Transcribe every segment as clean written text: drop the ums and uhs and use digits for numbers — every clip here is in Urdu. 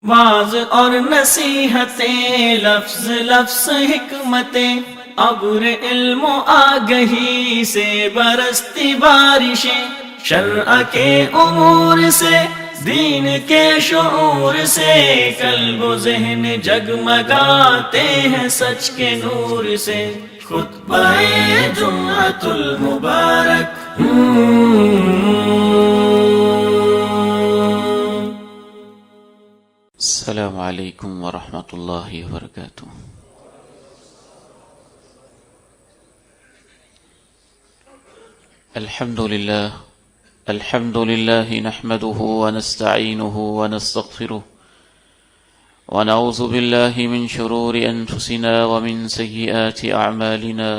واز اور نصیحتیں، لفظ لفظ حکمتیں، ابر علم و آگہی سے برستی بارشیں، شرع کے امور سے، دین کے شعور سے، قلب و ذہن جگمگاتے ہیں سچ کے نور سے۔ خطبہ جمعۃ المبارک، السلام علیکم ورحمۃ اللہ وبرکاتہ۔ الحمد للہ نحمده ونستعینه ونستغفره ونعوذ باللہ من شرور انفسنا ومن سیئات اعمالنا،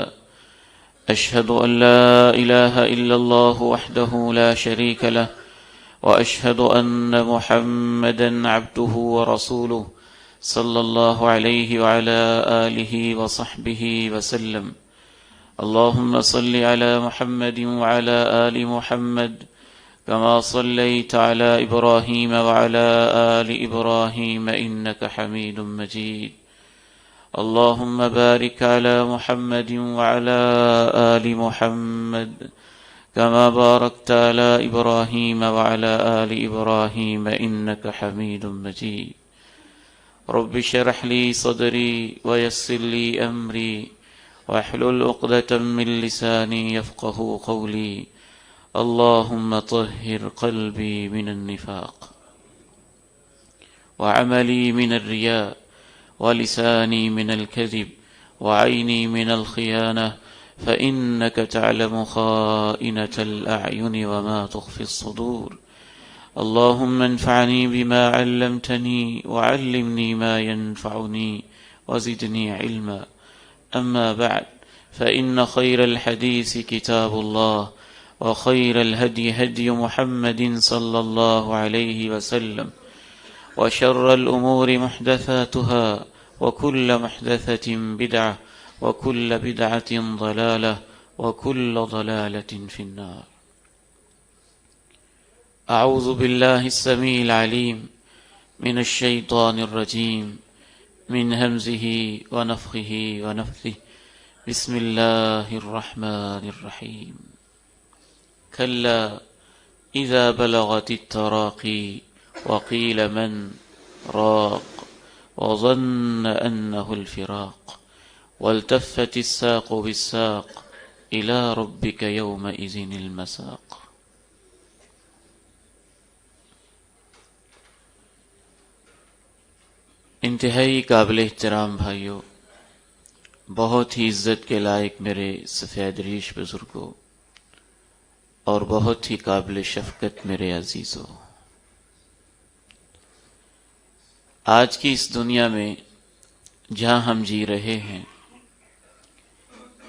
اشہد ان لا الہ الا اللہ وحدہ لا شریک له، وأشهد أن محمدا عبده ورسوله صلى الله عليه وعلى آله وصحبه وسلم۔ اللهم صل على محمد وعلى آل محمد كما صليت على إبراهيم وعلى آل إبراهيم إنك حميد مجيد۔ اللهم بارك على محمد وعلى آل محمد كما باركت على إبراهيم وعلى آل إبراهيم إنك حميد مجيد۔ رب اشرح لي صدري ويسر لي أمري واحلل عقدة من لساني يفقهوا قولي۔ اللهم طهر قلبي من النفاق وعملي من الرياء ولساني من الكذب وعيني من الخيانة، فإنك تعلم خائنة الأعين وما تخفي الصدور۔ اللهم انفعني بما علمتني وعلمني ما ينفعني وزدني علما۔ أما بعد، فإن خير الحديث كتاب الله، وخير الهدي هدي محمد صلى الله عليه وسلم، وشر الأمور محدثاتها، وكل محدثة بدعة، وكل بدعة ضلالة، وكل ضلالة في النار۔ أعوذ بالله السميع العليم من الشيطان الرجيم، من همزه ونفخه ونفثه، بسم الله الرحمن الرحيم۔ كلا إذا بلغت التراقي وقيل من راق، وظن أنه الفراق، والتفت الساق بالساق، إلى ربك يومئذ المساق۔ انتہائی قابل احترام بھائیوں، بہت ہی عزت کے لائق میرے سفید ریش بزرگوں، اور بہت ہی قابل شفقت میرے عزیزوں، آج کی اس دنیا میں جہاں ہم جی رہے ہیں،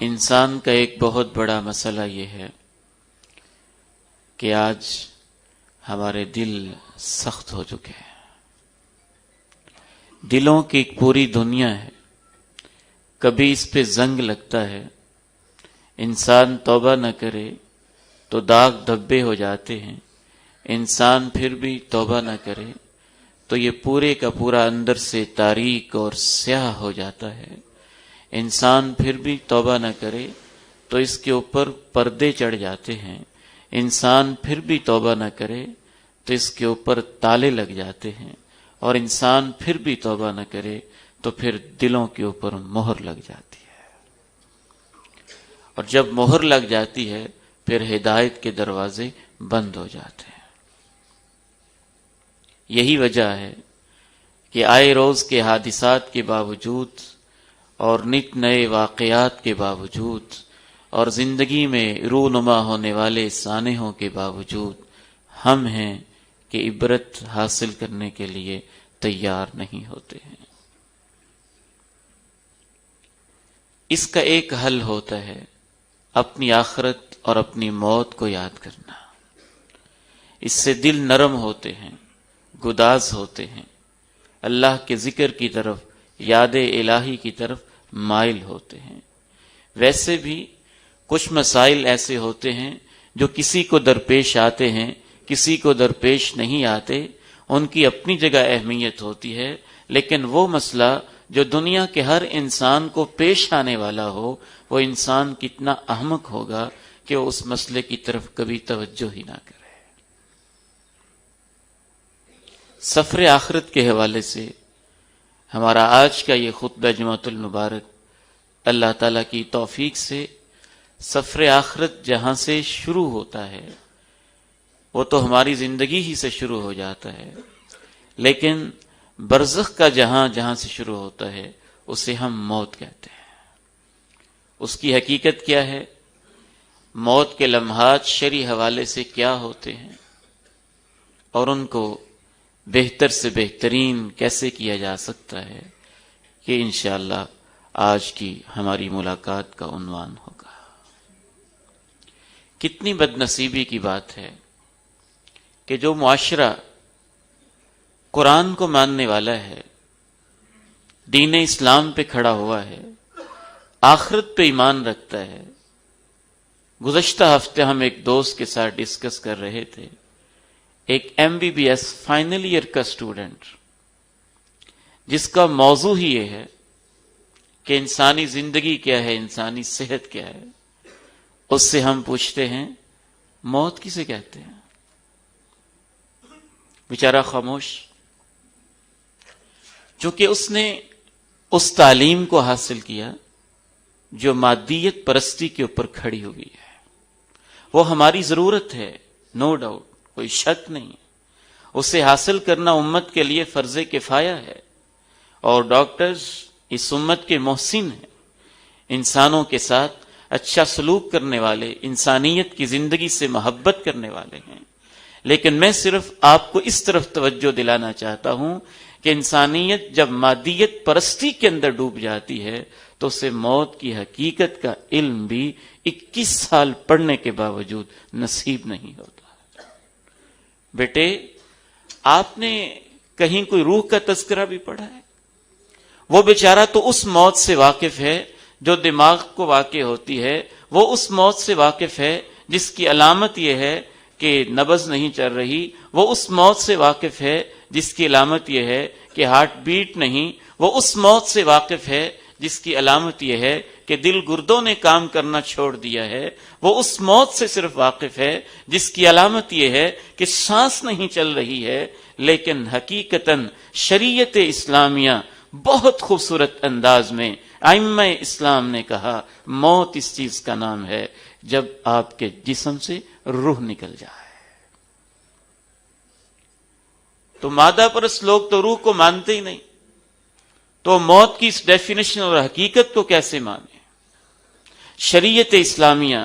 انسان کا ایک بہت بڑا مسئلہ یہ ہے کہ آج ہمارے دل سخت ہو چکے ہیں۔ دلوں کی ایک پوری دنیا ہے، کبھی اس پہ زنگ لگتا ہے، انسان توبہ نہ کرے تو داغ دھبے ہو جاتے ہیں، انسان پھر بھی توبہ نہ کرے تو یہ پورے کا پورا اندر سے تاریک اور سیاہ ہو جاتا ہے، انسان پھر بھی توبہ نہ کرے تو اس کے اوپر پردے چڑھ جاتے ہیں، انسان پھر بھی توبہ نہ کرے تو اس کے اوپر تالے لگ جاتے ہیں، اور انسان پھر بھی توبہ نہ کرے تو پھر دلوں کے اوپر مہر لگ جاتی ہے، اور جب مہر لگ جاتی ہے پھر ہدایت کے دروازے بند ہو جاتے ہیں۔ یہی وجہ ہے کہ آئے روز کے حادثات کے باوجود اور نت نئے واقعات کے باوجود اور زندگی میں رونما ہونے والے سانحوں کے باوجود ہم ہیں کہ عبرت حاصل کرنے کے لیے تیار نہیں ہوتے ہیں۔ اس کا ایک حل ہوتا ہے اپنی آخرت اور اپنی موت کو یاد کرنا، اس سے دل نرم ہوتے ہیں، گداز ہوتے ہیں، اللہ کے ذکر کی طرف، یاد الہی کی طرف مائل ہوتے ہیں۔ ویسے بھی کچھ مسائل ایسے ہوتے ہیں جو کسی کو درپیش آتے ہیں، کسی کو درپیش نہیں آتے، ان کی اپنی جگہ اہمیت ہوتی ہے، لیکن وہ مسئلہ جو دنیا کے ہر انسان کو پیش آنے والا ہو، وہ انسان کتنا احمق ہوگا کہ وہ اس مسئلے کی طرف کبھی توجہ ہی نہ کرے۔ سفر آخرت کے حوالے سے ہمارا آج کا یہ خطبہ جمعۃ المبارک اللہ تعالیٰ کی توفیق سے سفر آخرت جہاں سے شروع ہوتا ہے وہ تو ہماری زندگی ہی سے شروع ہو جاتا ہے، لیکن برزخ کا جہاں سے شروع ہوتا ہے اسے ہم موت کہتے ہیں۔ اس کی حقیقت کیا ہے؟ موت کے لمحات شرعی حوالے سے کیا ہوتے ہیں اور ان کو بہتر سے بہترین کیسے کیا جا سکتا ہے، یہ انشاءاللہ آج کی ہماری ملاقات کا عنوان ہوگا۔ کتنی بد نصیبی کی بات ہے کہ جو معاشرہ قرآن کو ماننے والا ہے، دین اسلام پہ کھڑا ہوا ہے، آخرت پہ ایمان رکھتا ہے۔ گزشتہ ہفتے ہم ایک دوست کے ساتھ ڈسکس کر رہے تھے، ایک MBBS فائنل ایئر کا اسٹوڈنٹ جس کا موضوع ہی یہ ہے کہ انسانی زندگی کیا ہے، انسانی صحت کیا ہے، اس سے ہم پوچھتے ہیں موت کسے کہتے ہیں؟ بیچارہ خاموش، چونکہ اس نے اس تعلیم کو حاصل کیا جو مادیت پرستی کے اوپر کھڑی ہوئی ہے۔ وہ ہماری ضرورت ہے، نو ڈاؤٹ، کوئی شک نہیں، اسے حاصل کرنا امت کے لیے فرض کفایہ ہے، اور ڈاکٹرز اس امت کے محسن ہیں، انسانوں کے ساتھ اچھا سلوک کرنے والے، انسانیت کی زندگی سے محبت کرنے والے ہیں۔ لیکن میں صرف آپ کو اس طرف توجہ دلانا چاہتا ہوں کہ انسانیت جب مادیت پرستی کے اندر ڈوب جاتی ہے تو اسے موت کی حقیقت کا علم بھی 21 سال پڑھنے کے باوجود نصیب نہیں ہوتا۔ بیٹے، آپ نے کہیں کوئی روح کا تذکرہ بھی پڑھا ہے؟ وہ بیچارہ تو اس موت سے واقف ہے جو دماغ کو واقع ہوتی ہے، وہ اس موت سے واقف ہے جس کی علامت یہ ہے کہ نبض نہیں چل رہی، وہ اس موت سے واقف ہے جس کی علامت یہ ہے کہ ہارٹ بیٹ نہیں، وہ اس موت سے واقف ہے جس کی علامت یہ ہے کہ دل گردوں نے کام کرنا چھوڑ دیا ہے، وہ اس موت سے صرف واقف ہے جس کی علامت یہ ہے کہ سانس نہیں چل رہی ہے۔ لیکن حقیقتاً شریعت اسلامیہ بہت خوبصورت انداز میں ائمہ اسلام نے کہا موت اس چیز کا نام ہے جب آپ کے جسم سے روح نکل جائے۔ تو مادہ پرست لوگ تو روح کو مانتے ہی نہیں، تو موت کی اس ڈیفینیشن اور حقیقت کو کیسے مانے؟ شریعت اسلامیہ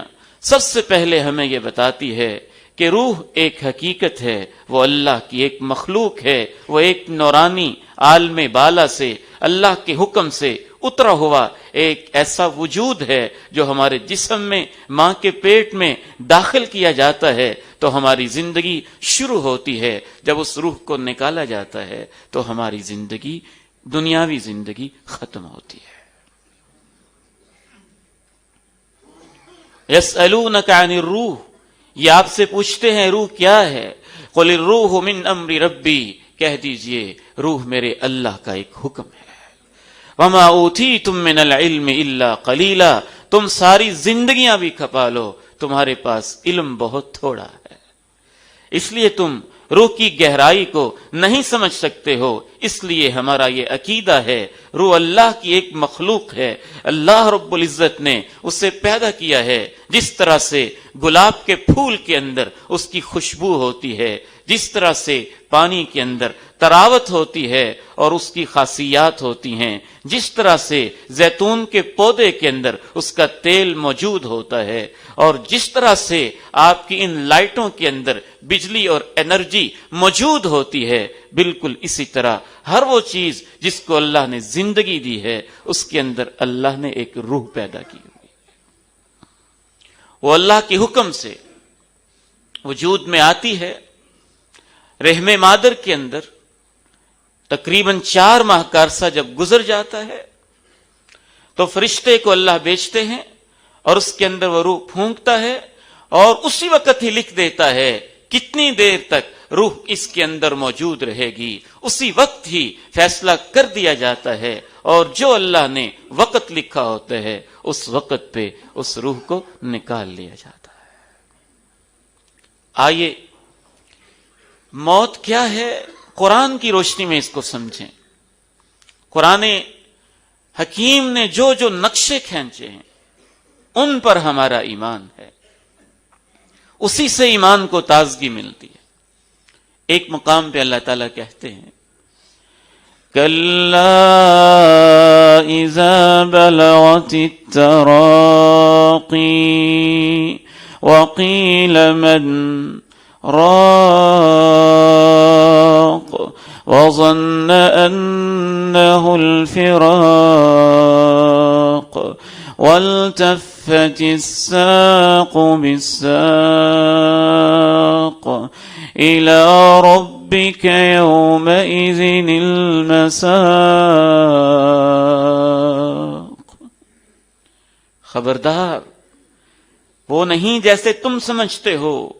سب سے پہلے ہمیں یہ بتاتی ہے کہ روح ایک حقیقت ہے، وہ اللہ کی ایک مخلوق ہے، وہ ایک نورانی عالم بالا سے اللہ کے حکم سے اترا ہوا ایک ایسا وجود ہے جو ہمارے جسم میں ماں کے پیٹ میں داخل کیا جاتا ہے تو ہماری زندگی شروع ہوتی ہے، جب اس روح کو نکالا جاتا ہے تو ہماری زندگی، دنیاوی زندگی ختم ہوتی ہے۔ یسألونک عن الروح، یہ آپ سے پوچھتے ہیں روح کیا ہے؟ قل الروح من امر ربی، کہہ دیجئے روح میرے اللہ کا ایک حکم ہے۔ وما اوتیتم من العلم الا قلیلا، تم ساری زندگیاں بھی کھپا لو، تمہارے پاس علم بہت تھوڑا ہے، اس لیے تم روح کی گہرائی کو نہیں سمجھ سکتے ہو۔ اس لیے ہمارا یہ عقیدہ ہے روح اللہ کی ایک مخلوق ہے، اللہ رب العزت نے اسے پیدا کیا ہے۔ جس طرح سے گلاب کے پھول کے اندر اس کی خوشبو ہوتی ہے، جس طرح سے پانی کے اندر تراوت ہوتی ہے اور اس کی خاصیات ہوتی ہیں، جس طرح سے زیتون کے پودے کے اندر اس کا تیل موجود ہوتا ہے، اور جس طرح سے آپ کی ان لائٹوں کے اندر بجلی اور انرجی موجود ہوتی ہے، بالکل اسی طرح ہر وہ چیز جس کو اللہ نے زندگی دی ہے اس کے اندر اللہ نے ایک روح پیدا کی ہوئی، وہ اللہ کے حکم سے وجود میں آتی ہے۔ رحم مادر کے اندر تقریباً 4 ماہ کا عرصہ جب گزر جاتا ہے تو فرشتے کو اللہ بھیجتے ہیں اور اس کے اندر وہ روح پھونکتا ہے اور اسی وقت ہی لکھ دیتا ہے کتنی دیر تک روح اس کے اندر موجود رہے گی، اسی وقت ہی فیصلہ کر دیا جاتا ہے، اور جو اللہ نے وقت لکھا ہوتا ہے اس وقت پہ اس روح کو نکال لیا جاتا ہے۔ آئیے موت کیا ہے قرآن کی روشنی میں اس کو سمجھیں۔ قرآن حکیم نے جو جو نقشے کھینچے ہیں ان پر ہمارا ایمان ہے، اسی سے ایمان کو تازگی ملتی ہے۔ ایک مقام پہ اللہ تعالیٰ کہتے ہیں کَلَّا إِذَا بَلَغَتِ التَّرَاقِي وَقِيلَ مَنْ راق وظن أنه الفراق والتفت الساق بالساق إلى ربك يومئذ المساق۔ خبردار وہ نہیں جیسے تم سمجھتے ہو،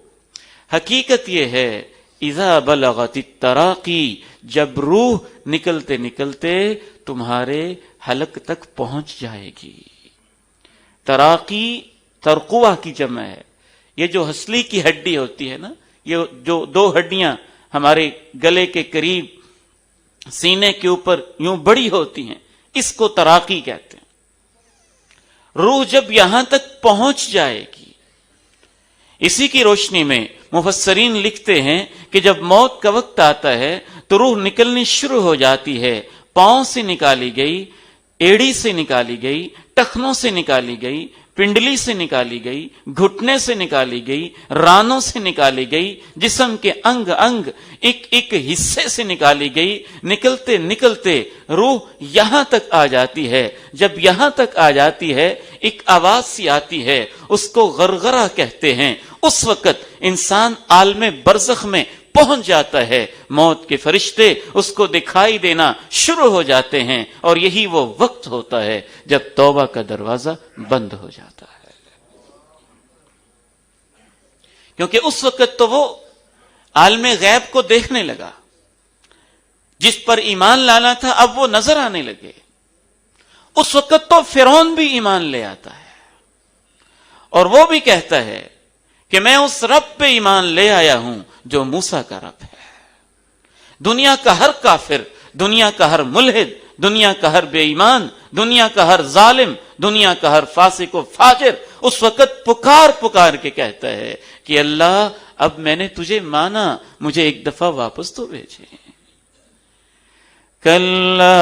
حقیقت یہ ہے اذا بلغت التراقی، جب روح نکلتے نکلتے تمہارے حلق تک پہنچ جائے گی۔ تراقی ترقوہ کی جمع ہے۔ یہ جو ہنسلی کی ہڈی ہوتی ہے نا، یہ جو دو ہڈیاں ہمارے گلے کے قریب سینے کے اوپر یوں بڑی ہوتی ہیں، اس کو تراقی کہتے ہیں۔ روح جب یہاں تک پہنچ جائے گی، اسی کی روشنی میں مفسرین لکھتے ہیں کہ جب موت کا وقت آتا ہے تو روح نکلنی شروع ہو جاتی ہے، پاؤں سے نکالی گئی، ایڑی سے نکالی گئی، ٹخنوں سے نکالی گئی، پنڈلی سے نکالی گئی، گھٹنے سے نکالی گئی، رانوں سے نکالی گئی، جسم کے انگ انگ ایک ایک حصے سے نکالی گئی۔ نکلتے نکلتے روح یہاں تک آ جاتی ہے۔ جب یہاں تک آ جاتی ہے ایک آواز سی آتی ہے، اس کو غرغرہ کہتے ہیں۔ اس وقت انسان عالم برزخ میں پہنچ جاتا ہے، موت کے فرشتے اس کو دکھائی دینا شروع ہو جاتے ہیں، اور یہی وہ وقت ہوتا ہے جب توبہ کا دروازہ بند ہو جاتا ہے۔ کیونکہ اس وقت تو وہ عالم غیب کو دیکھنے لگا، جس پر ایمان لانا تھا اب وہ نظر آنے لگے۔ اس وقت تو فرعون بھی ایمان لے آتا ہے، اور وہ بھی کہتا ہے کہ میں اس رب پہ ایمان لے آیا ہوں جو موسیٰ کا رب ہے۔ دنیا کا ہر کافر، دنیا کا ہر ملحد، دنیا کا ہر بے ایمان، دنیا کا ہر ظالم، دنیا کا ہر فاسق و فاجر اس وقت پکار پکار کے کہتا ہے کہ اللہ اب میں نے تجھے مانا، مجھے ایک دفعہ واپس تو بھیجے۔ کَلَّا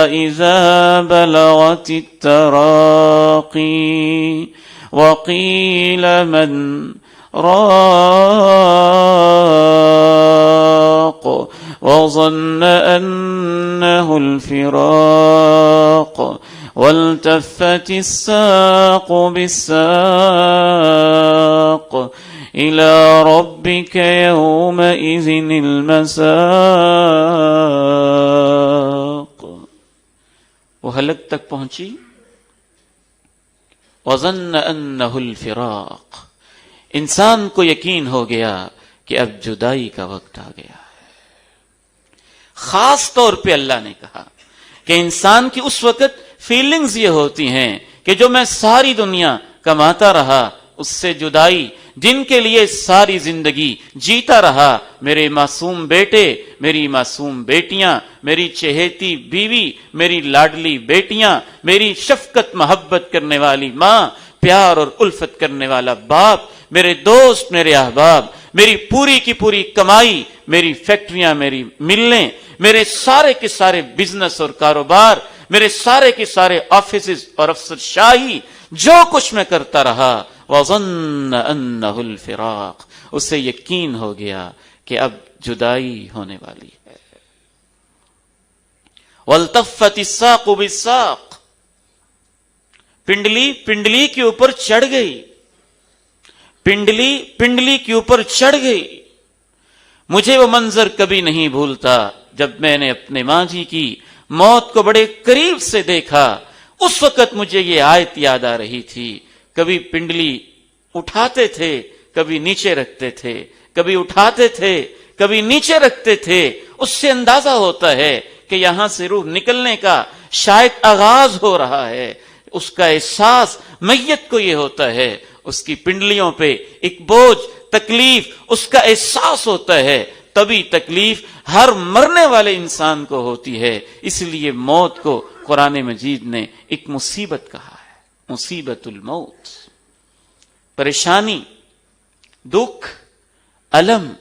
إِذَا بَلَغَتِ التَّرَاقِي وَقِيلَ مَنْ راق وظن أنه الفراق والتفت الساق بالساق إلى ربك يومئذ المساق۔ وہ حلق تک پہنچی، وظن أنه الفراق، انسان کو یقین ہو گیا کہ اب جدائی کا وقت آ گیا ہے۔ خاص طور پہ اللہ نے کہا کہ انسان کی اس وقت فیلنگز یہ ہوتی ہیں کہ جو میں ساری دنیا کماتا رہا، اس سے جدائی، جن کے لیے ساری زندگی جیتا رہا، میرے معصوم بیٹے، میری معصوم بیٹیاں، میری چہیتی بیوی، میری لاڈلی بیٹیاں، میری شفقت محبت کرنے والی ماں، پیار اور الفت کرنے والا باپ، میرے دوست، میرے احباب، میری پوری کی پوری کمائی، میری فیکٹریاں، میری ملیں، میرے سارے کے سارے بزنس اور کاروبار، میرے سارے کے سارے آفیسز اور افسر شاہی، جو کچھ میں کرتا رہا، وَظَنَّ أَنَّهُ الْفِرَاقُ، اسے یقین ہو گیا کہ اب جدائی ہونے والی ہے۔ وَالْتَفَّتِ السَّاقُ بِالسَّاقِ، پنڈلی کے اوپر چڑھ گئی، پنڈلی کے اوپر چڑھ گئی۔ مجھے وہ منظر کبھی نہیں بھولتا جب میں نے اپنے ماں جی کی موت کو بڑے قریب سے دیکھا۔ اس وقت مجھے یہ آیت یاد آ رہی تھی، کبھی پنڈلی اٹھاتے تھے، کبھی نیچے رکھتے تھے، کبھی اٹھاتے تھے کبھی نیچے رکھتے تھے، اس سے اندازہ ہوتا ہے کہ یہاں سے روح نکلنے کا شاید آغاز ہو رہا ہے۔ اس کا احساس میت کو یہ ہوتا ہے، اس کی پنڈلیوں پہ ایک بوجھ، تکلیف، اس کا احساس ہوتا ہے۔ تبھی تکلیف ہر مرنے والے انسان کو ہوتی ہے۔ اس لیے موت کو قرآن مجید نے ایک مصیبت کہا ہے، مصیبت الموت، پریشانی، دکھ، الم۔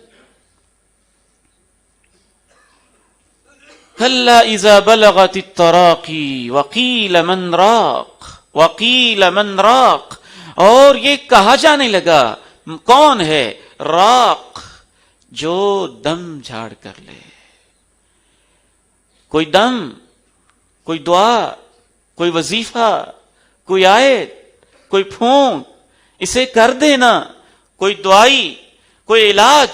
کلا اذا بلغت التراقی وقیل من راق وقیل من راق، اور یہ کہا جانے لگا کون ہے؟ راق، جو دم جھاڑ کر لے۔ کوئی دم، کوئی دعا، کوئی وظیفہ، کوئی آیت، کوئی پھونک، اسے کر دینا، کوئی دعائی، کوئی علاج،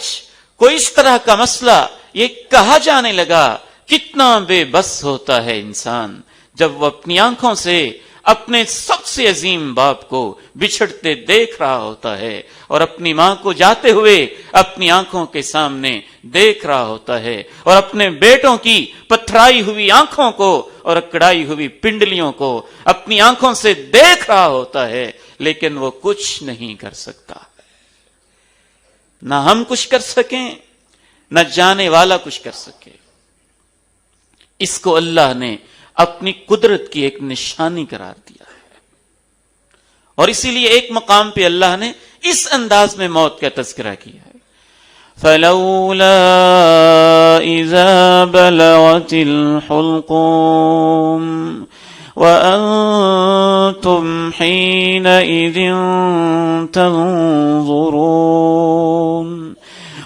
کوئی اس طرح کا مسئلہ، یہ کہا جانے لگا۔ کتنا بے بس ہوتا ہے انسان جب وہ اپنی آنکھوں سے اپنے سب سے عظیم باپ کو بچھڑتے دیکھ رہا ہوتا ہے، اور اپنی ماں کو جاتے ہوئے اپنی آنکھوں کے سامنے دیکھ رہا ہوتا ہے، اور اپنے بیٹوں کی پتھرائی ہوئی آنکھوں کو اور اکڑائی ہوئی پنڈلیوں کو اپنی آنکھوں سے دیکھ رہا ہوتا ہے، لیکن وہ کچھ نہیں کر سکتا۔ نہ ہم کچھ کر سکیں، نہ جانے والا کچھ کر سکے۔ اس کو اللہ نے اپنی قدرت کی ایک نشانی قرار دیا ہے، اور اسی لیے ایک مقام پہ اللہ نے اس انداز میں موت کا تذکرہ کیا ہے۔ فَلَوْلَا إِذَا بَلَغَتِ الْحُلْقُومَ وَأَنْتُمْ حِينَئِذٍ تَنظُرُونَ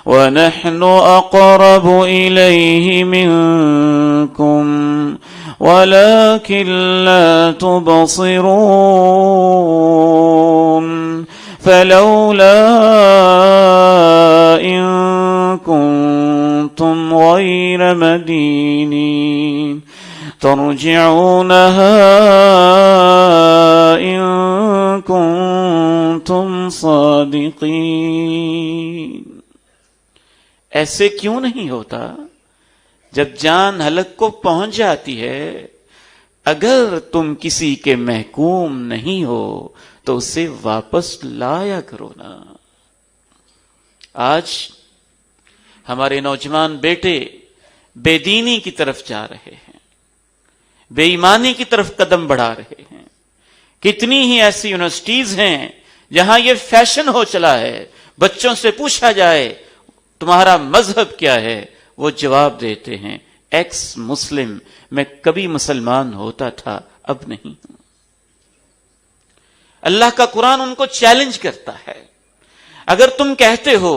وَنَحْنُ أَقْرَبُ إِلَيْهِ مِنْكُمْ وَلَكِنْ لَا تُبْصِرُونَ فَلَوْلَا إِن كُنتُمْ غَيْرَ مَدِينِينَ تَرْجِعُونَهَا إِن كُنتُمْ صَادِقِينَ۔ ایسے کیوں نہیں ہوتا جب جان حلق کو پہنچ جاتی ہے، اگر تم کسی کے محکوم نہیں ہو تو اسے واپس لایا کرو نا۔ آج ہمارے نوجوان بیٹے بے دینی کی طرف جا رہے ہیں، بے ایمانی کی طرف قدم بڑھا رہے ہیں۔ کتنی ہی ایسی یونیورسٹیز ہیں جہاں یہ فیشن ہو چلا ہے، بچوں سے پوچھا جائے تمہارا مذہب کیا ہے، وہ جواب دیتے ہیں ایکس مسلم، میں کبھی مسلمان ہوتا تھا اب نہیں ہوں۔ اللہ کا قرآن ان کو چیلنج کرتا ہے۔ اگر تم کہتے ہو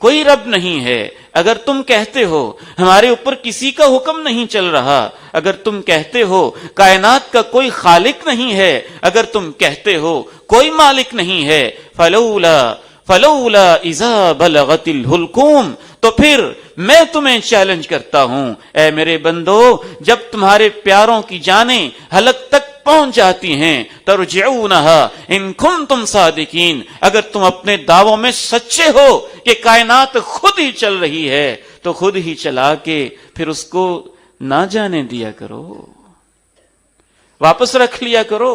کوئی رب نہیں ہے، اگر تم کہتے ہو ہمارے اوپر کسی کا حکم نہیں چل رہا، اگر تم کہتے ہو کائنات کا کوئی خالق نہیں ہے، اگر تم کہتے ہو کوئی مالک نہیں ہے، فلولا اذا بلغت الحلقوم، تو پھر میں تمہیں چیلنج کرتا ہوں اے میرے بندو، جب تمہارے پیاروں کی جانیں حلق تک پہنچ جاتی ہیں، ترجعونها ان کنتم صادقین، اگر تم اپنے دعووں میں سچے ہو کہ کائنات خود ہی چل رہی ہے تو خود ہی چلا کے پھر اس کو نہ جانے دیا کرو، واپس رکھ لیا کرو۔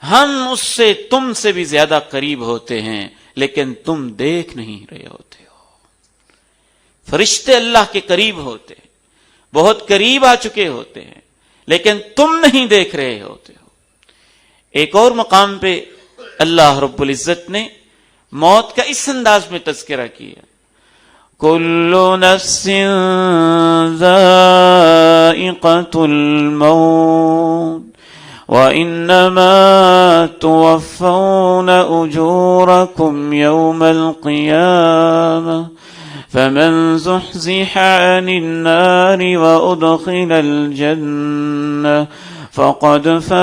ہم اس سے تم سے بھی زیادہ قریب ہوتے ہیں، لیکن تم دیکھ نہیں رہے ہوتے ہو۔ فرشتے اللہ کے قریب ہوتے ہیں، بہت قریب آ چکے ہوتے ہیں، لیکن تم نہیں دیکھ رہے ہوتے ہو۔ ایک اور مقام پہ اللہ رب العزت نے موت کا اس انداز میں تذکرہ کیا، کل نفس ذائقۃ الموت وَإِنَّمَا تُوَفَّوْنَ أُجُورَكُمْ يَوْمَ الْقِيَامَةِ فَمَنْ زُحْزِحَ عَنِ النَّارِ وَأُدْخِلَ الْجَنَّةَ فَقَدْ فَازَ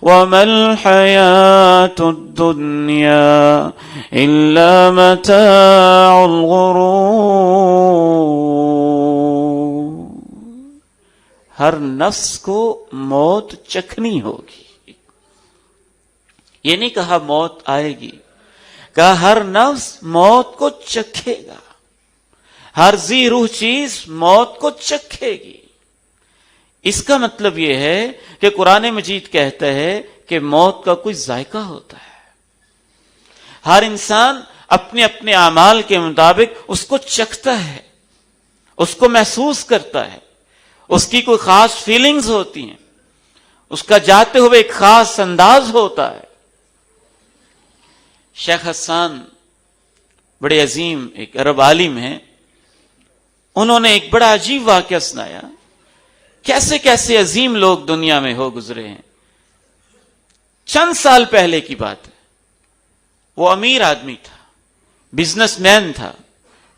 وَمَا الْحَيَاةُ الدُّنْيَا إِلَّا مَتَاعُ الْغُرُورِ۔ ہر نفس کو موت چکھنی ہوگی، یہ نہیں کہا موت آئے گی، کہا ہر نفس موت کو چکھے گا، ہر ذی روح چیز موت کو چکھے گی۔ اس کا مطلب یہ ہے کہ قرآن مجید کہتا ہے کہ موت کا کوئی ذائقہ ہوتا ہے، ہر انسان اپنے اپنے اعمال کے مطابق اس کو چکھتا ہے، اس کو محسوس کرتا ہے، اس کی کوئی خاص فیلنگز ہوتی ہیں، اس کا جاتے ہوئے ایک خاص انداز ہوتا ہے۔ شیخ حسان بڑے عظیم ایک عرب عالم ہیں، انہوں نے ایک بڑا عجیب واقعہ سنایا، کیسے کیسے عظیم لوگ دنیا میں ہو گزرے ہیں۔ چند سال پہلے کی بات ہے، وہ امیر آدمی تھا، بزنس مین تھا،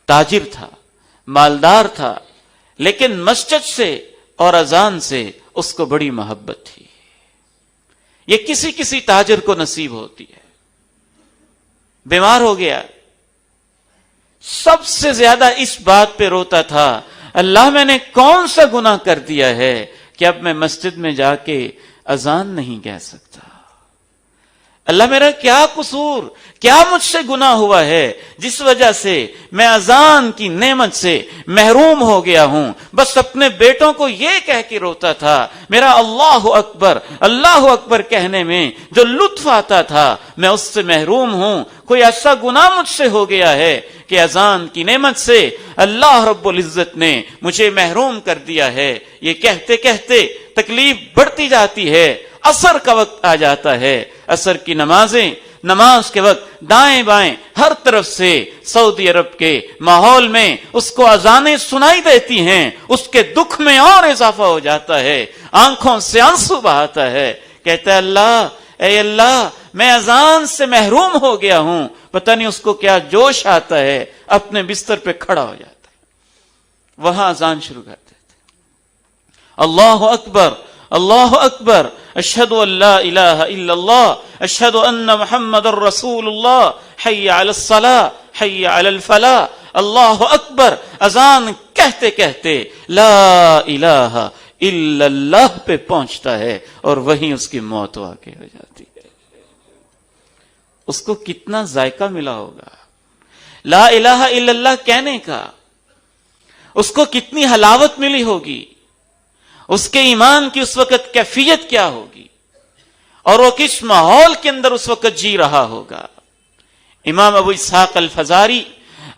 تاجر تھا، مالدار تھا، لیکن مسجد سے اور اذان سے اس کو بڑی محبت تھی۔ یہ کسی کسی تاجر کو نصیب ہوتی ہے۔ بیمار ہو گیا، سب سے زیادہ اس بات پہ روتا تھا، اللہ میں نے کون سا گناہ کر دیا ہے کہ اب میں مسجد میں جا کے اذان نہیں کہہ سکتا؟ اللہ میرا کیا قصور، کیا مجھ سے گناہ ہوا ہے جس وجہ سے میں اذان کی نعمت سے محروم ہو گیا ہوں؟ بس اپنے بیٹوں کو یہ کہہ کے روتا تھا، میرا اللہ اکبر کہنے میں جو لطف آتا تھا میں اس سے محروم ہوں۔ کوئی ایسا گناہ مجھ سے ہو گیا ہے کہ اذان کی نعمت سے اللہ رب العزت نے مجھے محروم کر دیا ہے۔ یہ کہتے کہتے تکلیف بڑھتی جاتی ہے، عصر کا وقت آ جاتا ہے، عصر کی نماز کے وقت دائیں بائیں ہر طرف سے سعودی عرب کے ماحول میں اس کو اذانیں سنائی دیتی ہیں، اس کے دکھ میں اور اضافہ ہو جاتا ہے، آنکھوں سے آنسو بہاتا ہے، کہتا ہے اے اللہ میں اذان سے محروم ہو گیا ہوں۔ پتہ نہیں اس کو کیا جوش آتا ہے، اپنے بستر پہ کھڑا ہو جاتا ہے، وہاں اذان شروع کر دیتے، اللہ اکبر اللہ اکبر، اشہد ان لا الہ الا اللہ، اشہد ان محمد الرسول اللہ، حی علی الصلاۃ حی علی الفلاح، اللہ اکبر۔ اذان کہتے کہتے لا الہ الا اللہ پہ پہنچتا ہے اور وہیں اس کی موت واقع ہو جاتی ہے۔ اس کو کتنا ذائقہ ملا ہوگا لا الہ الا اللہ کہنے کا، اس کو کتنی حلاوت ملی ہوگی، اس کے ایمان کی اس وقت کیفیت کیا ہوگی، اور وہ کس ماحول کے اندر اس وقت جی رہا ہوگا۔ امام ابو اسحاق الفزاری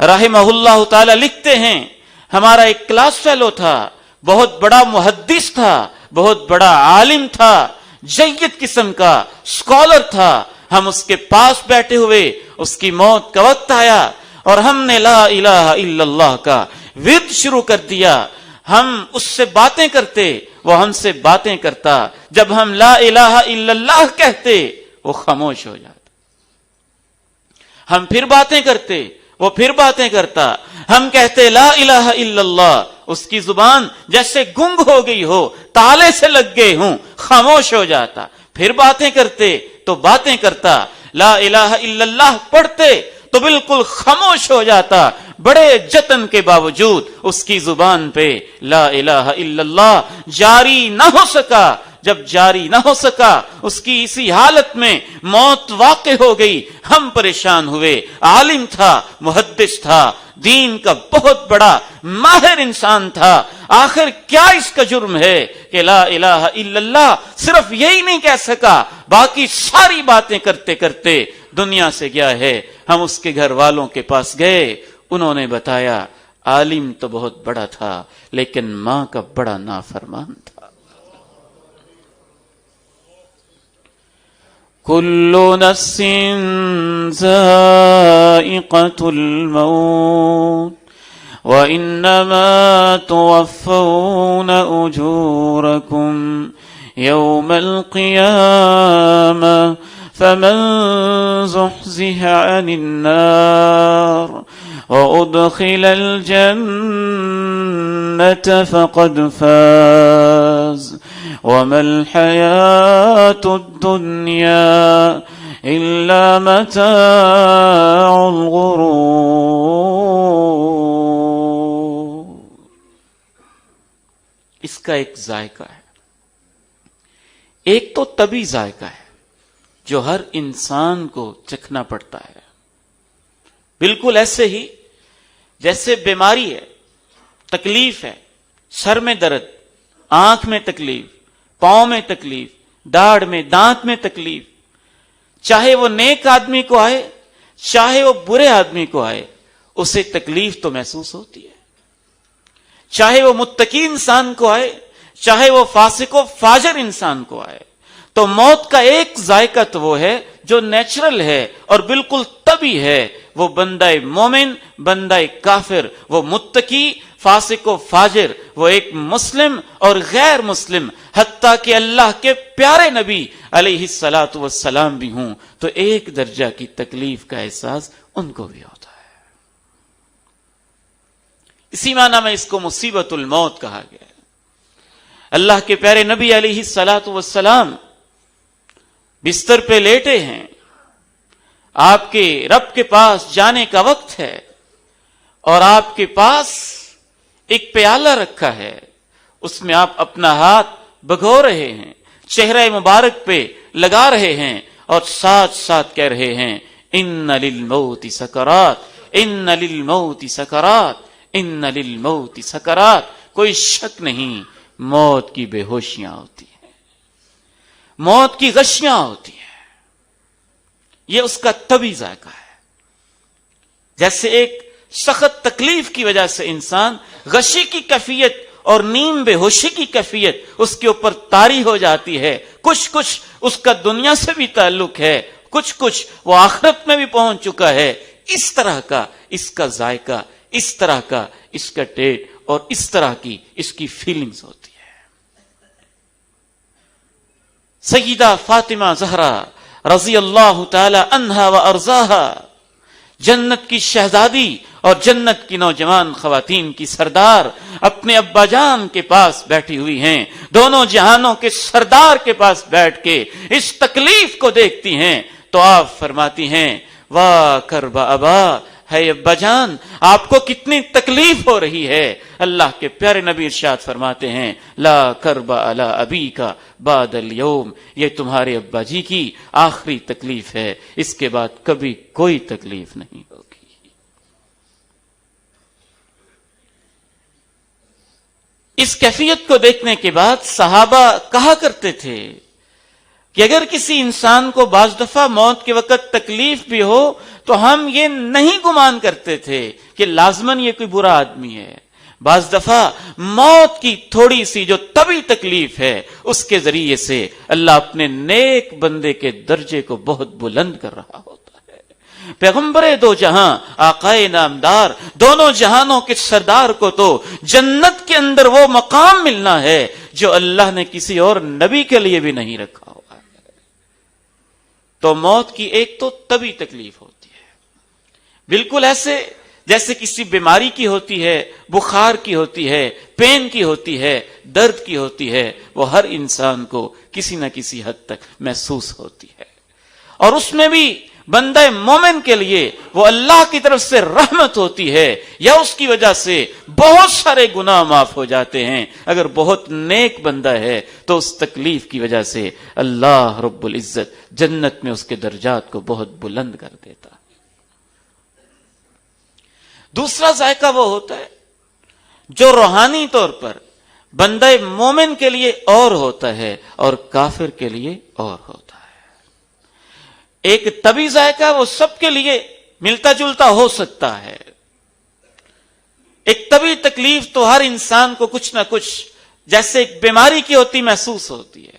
رحمہ اللہ تعالی لکھتے ہیں، ہمارا ایک کلاس فیلو تھا، بہت بڑا محدث تھا، بہت بڑا عالم تھا، جید قسم کا اسکالر تھا۔ ہم اس کے پاس بیٹھے ہوئے، اس کی موت کا وقت آیا اور ہم نے لا الہ الا اللہ کا ورد شروع کر دیا۔ ہم اس سے باتیں کرتے، وہ ہم سے باتیں کرتا۔ جب ہم لا الہ الا اللہ کہتے وہ خاموش ہو جاتا، ہم پھر باتیں کرتے، وہ پھر باتیں کرتا۔ ہم کہتے لا الہ الا اللہ، اس کی زبان جیسے گنگ ہو گئی ہو، تالے سے لگ گئے ہوں، خاموش ہو جاتا۔ پھر باتیں کرتے تو باتیں کرتا، لا الہ الا اللہ پڑھتے تو بالکل خاموش ہو جاتا۔ بڑے جتن کے باوجود اس کی زبان پہ لا الہ الا اللہ جاری نہ ہو سکا۔ جب جاری نہ ہو سکا، اس کی اسی حالت میں موت واقع ہو گئی۔ ہم پریشان ہوئے، عالم تھا، محدث تھا، دین کا بہت بڑا ماہر انسان تھا، آخر کیا اس کا جرم ہے کہ لا الہ الا اللہ صرف یہی نہیں کہہ سکا، باقی ساری باتیں کرتے کرتے دنیا سے گیا ہے۔ ہم اس کے گھر والوں کے پاس گئے، انہوں نے بتایا عالم تو بہت بڑا تھا لیکن ماں کا بڑا نافرمان تھا۔ کل نفس ذائقۃ الموت وإنما توفون أجوركم يوم القيامة فمن زحزح عن النار وأدخل الجنة فقد فاز وما الحياة الدنيا إلا متاع الغرور۔ اس کا ایک ذائقہ ہے، ایک تو طبی ذائقہ ہے، جو ہر انسان کو چکھنا پڑتا ہے. بالکل ایسے ہی جیسے بیماری ہے، تکلیف ہے، سر میں درد، آنکھ میں تکلیف، پاؤں میں تکلیف، داڑھ میں، دانت میں تکلیف، چاہے وہ نیک آدمی کو آئے چاہے وہ برے آدمی کو آئے، اسے تکلیف تو محسوس ہوتی ہے. چاہے وہ متقی انسان کو آئے چاہے وہ فاسق و فاجر انسان کو آئے، تو موت کا ایک ذائقہ تو وہ ہے جو نیچرل ہے اور بالکل طبیعی ہے. وہ بندہ مومن، بندہ کافر، وہ متقی، فاسق و فاجر، وہ ایک مسلم اور غیر مسلم، حتیٰ کہ اللہ کے پیارے نبی علیہ الصلاۃ والسلام بھی ہوں تو ایک درجہ کی تکلیف کا احساس ان کو بھی ہوتا ہے. اسی معنی میں اس کو مصیبت الموت کہا گیا ہے. اللہ کے پیارے نبی علیہ الصلاۃ والسلام بستر پہ لیٹے ہیں، آپ کے رب کے پاس جانے کا وقت ہے اور آپ کے پاس ایک پیالہ رکھا ہے، اس میں آپ اپنا ہاتھ بھگو رہے ہیں، چہرہ مبارک پہ لگا رہے ہیں اور ساتھ ساتھ کہہ رہے ہیں ان للموت سکرات، ان للموت سکرات، ان للموت سکرات. کوئی شک نہیں، موت کی بے ہوشیاں ہوتی ہیں، موت کی غشیاں ہوتی ہیں. یہ اس کا طبیعی ذائقہ ہے. جیسے ایک سخت تکلیف کی وجہ سے انسان غشی کی کیفیت اور نیم بے ہوشی کی کیفیت اس کے اوپر طاری ہو جاتی ہے. کچھ اس کا دنیا سے بھی تعلق ہے، کچھ وہ آخرت میں بھی پہنچ چکا ہے. اس طرح کا اس کا ذائقہ، اس طرح کا اس کا ٹیسٹ اور اس طرح کی اس کی فیلنگز ہوتی ہے. سیدہ فاطمہ زہرا رضی اللہ تعالی عنہا و ارضاہا، جنت کی شہزادی اور جنت کی نوجوان خواتین کی سردار، اپنے ابا جان کے پاس بیٹھی ہوئی ہیں، دونوں جہانوں کے سردار کے پاس بیٹھ کے اس تکلیف کو دیکھتی ہیں تو آپ فرماتی ہیں واہ کرب ابا، ہے ابا جان آپ کو کتنی تکلیف ہو رہی ہے. اللہ کے پیارے نبی ارشاد فرماتے ہیں لا کرب علی ابی کا بعد اليوم، یہ تمہارے ابا جی کی آخری تکلیف ہے، اس کے بعد کبھی کوئی تکلیف نہیں ہوگی. اس کیفیت کو دیکھنے کے بعد صحابہ کہا کرتے تھے کہ اگر کسی انسان کو بعض دفعہ موت کے وقت تکلیف بھی ہو تو ہم یہ نہیں گمان کرتے تھے کہ لازماً یہ کوئی برا آدمی ہے. بعض دفعہ موت کی تھوڑی سی جو طبی تکلیف ہے اس کے ذریعے سے اللہ اپنے نیک بندے کے درجے کو بہت بلند کر رہا ہوتا ہے. پیغمبر دو جہاں، آقائے نامدار، دونوں جہانوں کے سردار کو تو جنت کے اندر وہ مقام ملنا ہے جو اللہ نے کسی اور نبی کے لیے بھی نہیں رکھا ہوا ہے. تو موت کی ایک تو طبی تکلیف ہوتی ہے، بالکل ایسے جیسے کسی بیماری کی ہوتی ہے، بخار کی ہوتی ہے، پین کی ہوتی ہے، درد کی ہوتی ہے، وہ ہر انسان کو کسی نہ کسی حد تک محسوس ہوتی ہے. اور اس میں بھی بندہ مومن کے لیے وہ اللہ کی طرف سے رحمت ہوتی ہے یا اس کی وجہ سے بہت سارے گناہ معاف ہو جاتے ہیں. اگر بہت نیک بندہ ہے تو اس تکلیف کی وجہ سے اللہ رب العزت جنت میں اس کے درجات کو بہت بلند کر دیتا. دوسرا ذائقہ وہ ہوتا ہے جو روحانی طور پر بندہ مومن کے لیے اور ہوتا ہے اور کافر کے لیے اور ہوتا ہے. ایک طبی ذائقہ وہ سب کے لیے ملتا جلتا ہو سکتا ہے. ایک طبی تکلیف تو ہر انسان کو کچھ نہ کچھ جیسے ایک بیماری کی ہوتی محسوس ہوتی ہے،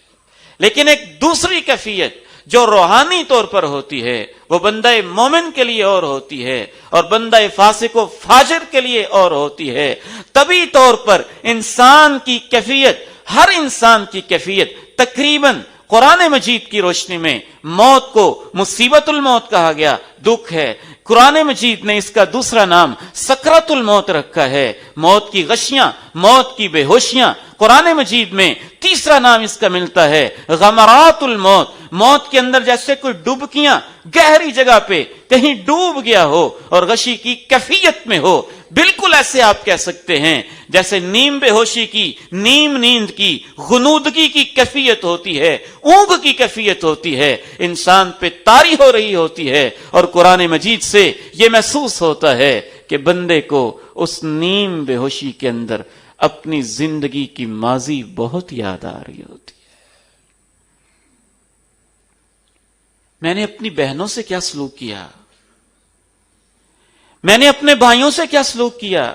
لیکن ایک دوسری کیفیت جو روحانی طور پر ہوتی ہے وہ بندہ مومن کے لیے اور ہوتی ہے اور بندہ فاسق و فاجر کے لیے اور ہوتی ہے. طبی طور پر انسان کی کیفیت، ہر انسان کی کیفیت تقریباً قرآن مجید کی روشنی میں موت کو مصیبت الموت کہا گیا، دکھ ہے. قرآن مجید نے اس کا دوسرا نام سکرات الموت رکھا ہے، موت کی غشیاں، موت کی بے ہوشیاں. قرآن مجید میں تیسرا نام اس کا ملتا ہے غمرات الموت. موت کے اندر جیسے کوئی ڈبکیاں گہری جگہ پہ کہیں ڈوب گیا ہو اور غشی کی کیفیت میں ہو، بالکل ایسے آپ کہہ سکتے ہیں جیسے نیم بے ہوشی کی، نیم نیند کی، غنودگی کی کیفیت ہوتی ہے، اونگ کی کیفیت ہوتی ہے. انسان پہ طاری ہو رہی ہوتی ہے، اور قرآن مجید سے یہ محسوس ہوتا ہے کہ بندے کو اس نیم بے ہوشی کے اندر اپنی زندگی کی ماضی بہت یاد آ رہی ہوتی ہے۔ میں نے اپنی بہنوں سے کیا سلوک کیا، میں نے اپنے بھائیوں سے کیا سلوک کیا،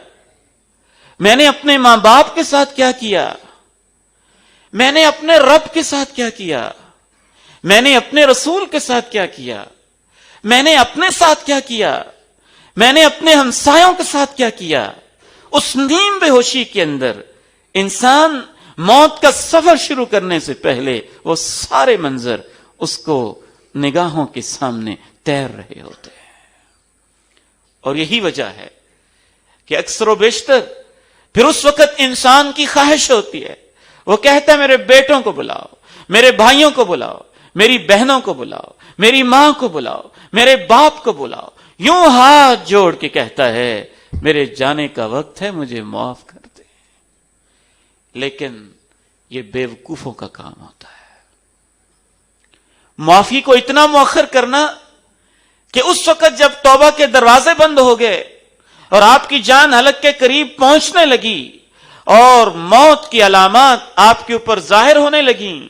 میں نے اپنے ماں باپ کے ساتھ کیا کیا، میں نے اپنے رب کے ساتھ کیا کیا، میں نے اپنے رسول کے ساتھ کیا کیا، میں نے اپنے ساتھ کیا کیا، میں نے اپنے ہمسایوں کے ساتھ کیا کیا۔ اس نیم بے ہوشی کے اندر انسان موت کا سفر شروع کرنے سے پہلے وہ سارے منظر اس کو نگاہوں کے سامنے تیر رہے ہوتے ہیں۔ اور یہی وجہ ہے کہ اکثر و بیشتر پھر اس وقت انسان کی خواہش ہوتی ہے، وہ کہتا ہے میرے بیٹوں کو بلاؤ، میرے بھائیوں کو بلاؤ، میری بہنوں کو بلاؤ، میری ماں کو بلاؤ، میرے باپ کو بلاؤ، یوں ہاتھ جوڑ کے کہتا ہے میرے جانے کا وقت ہے، مجھے معاف کر دے۔ لیکن یہ بیوقوفوں کا کام ہوتا ہے، معافی کو اتنا مؤخر کرنا کہ اس وقت جب توبہ کے دروازے بند ہو گئے اور آپ کی جان حلق کے قریب پہنچنے لگی اور موت کی علامات آپ کے اوپر ظاہر ہونے لگیں،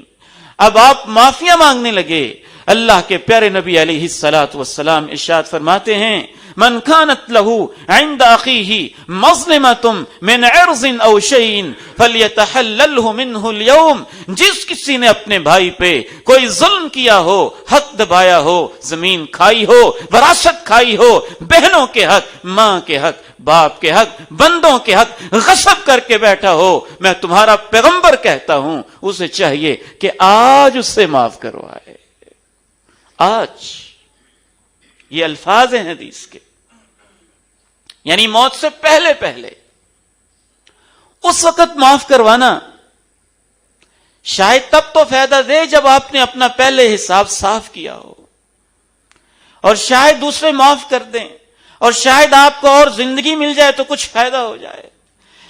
اب آپ معافیاں مانگنے لگے۔ اللہ کے پیارے نبی علیہ الصلوۃ والسلام ارشاد فرماتے ہیں من كانت له عند اخيه مظلمه من عرض او شيء فليتحلله منه اليوم، جس کسی نے اپنے بھائی پہ کوئی ظلم کیا ہو، حق دبایا ہو، زمین کھائی ہو، وراثت کھائی ہو، بہنوں کے حق، ماں کے حق، باپ کے حق، بندوں کے حق غصب کر کے بیٹھا ہو، میں تمہارا پیغمبر کہتا ہوں اسے چاہیے کہ آج اس سے معاف کروائے۔ آج یہ الفاظ ہیں حدیث کے، یعنی موت سے پہلے پہلے اس وقت معاف کروانا شاید تب تو فائدہ دے جب آپ نے اپنا پہلے حساب صاف کیا ہو، اور شاید دوسرے معاف کر دیں، اور شاید آپ کو اور زندگی مل جائے تو کچھ فائدہ ہو جائے۔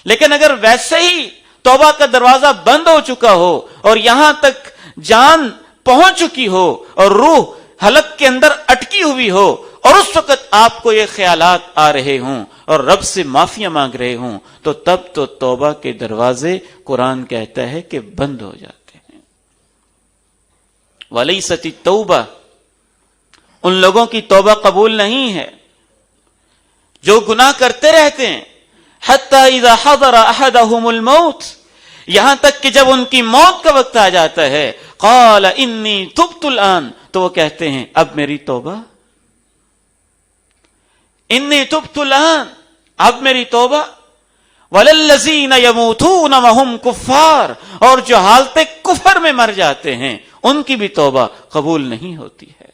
لیکن اگر ویسے ہی توبہ کا دروازہ بند ہو چکا ہو اور یہاں تک جان پہنچ چکی ہو اور روح حلق کے اندر اٹکی ہوئی ہو، اور اس وقت آپ کو یہ خیالات آ رہے ہوں اور رب سے معافیاں مانگ رہے ہوں، تو تب تو توبہ کے دروازے قرآن کہتا ہے کہ بند ہو جاتے ہیں۔ وَلَيْسَتِ التَّوْبَةُ، ان لوگوں کی توبہ قبول نہیں ہے جو گناہ کرتے رہتے ہیں، حَتَّى إِذَا حَضَرَ أَحَدَهُمُ الْمَوْتِ، یہاں تک کہ جب ان کی موت کا وقت آ جاتا ہے، قَالَ إِنِّي تُبْتُ الْآنَ، تو وہ کہتے ہیں اب میری توبہ، انی تبت الآن، اب میری توبہ۔ وَلَلَّذِينَ يَمُوتُونَ وَهُمْ كُفَّارٌ، اور جو حالت کفر میں مر جاتے ہیں ان کی بھی توبہ قبول نہیں ہوتی ہے۔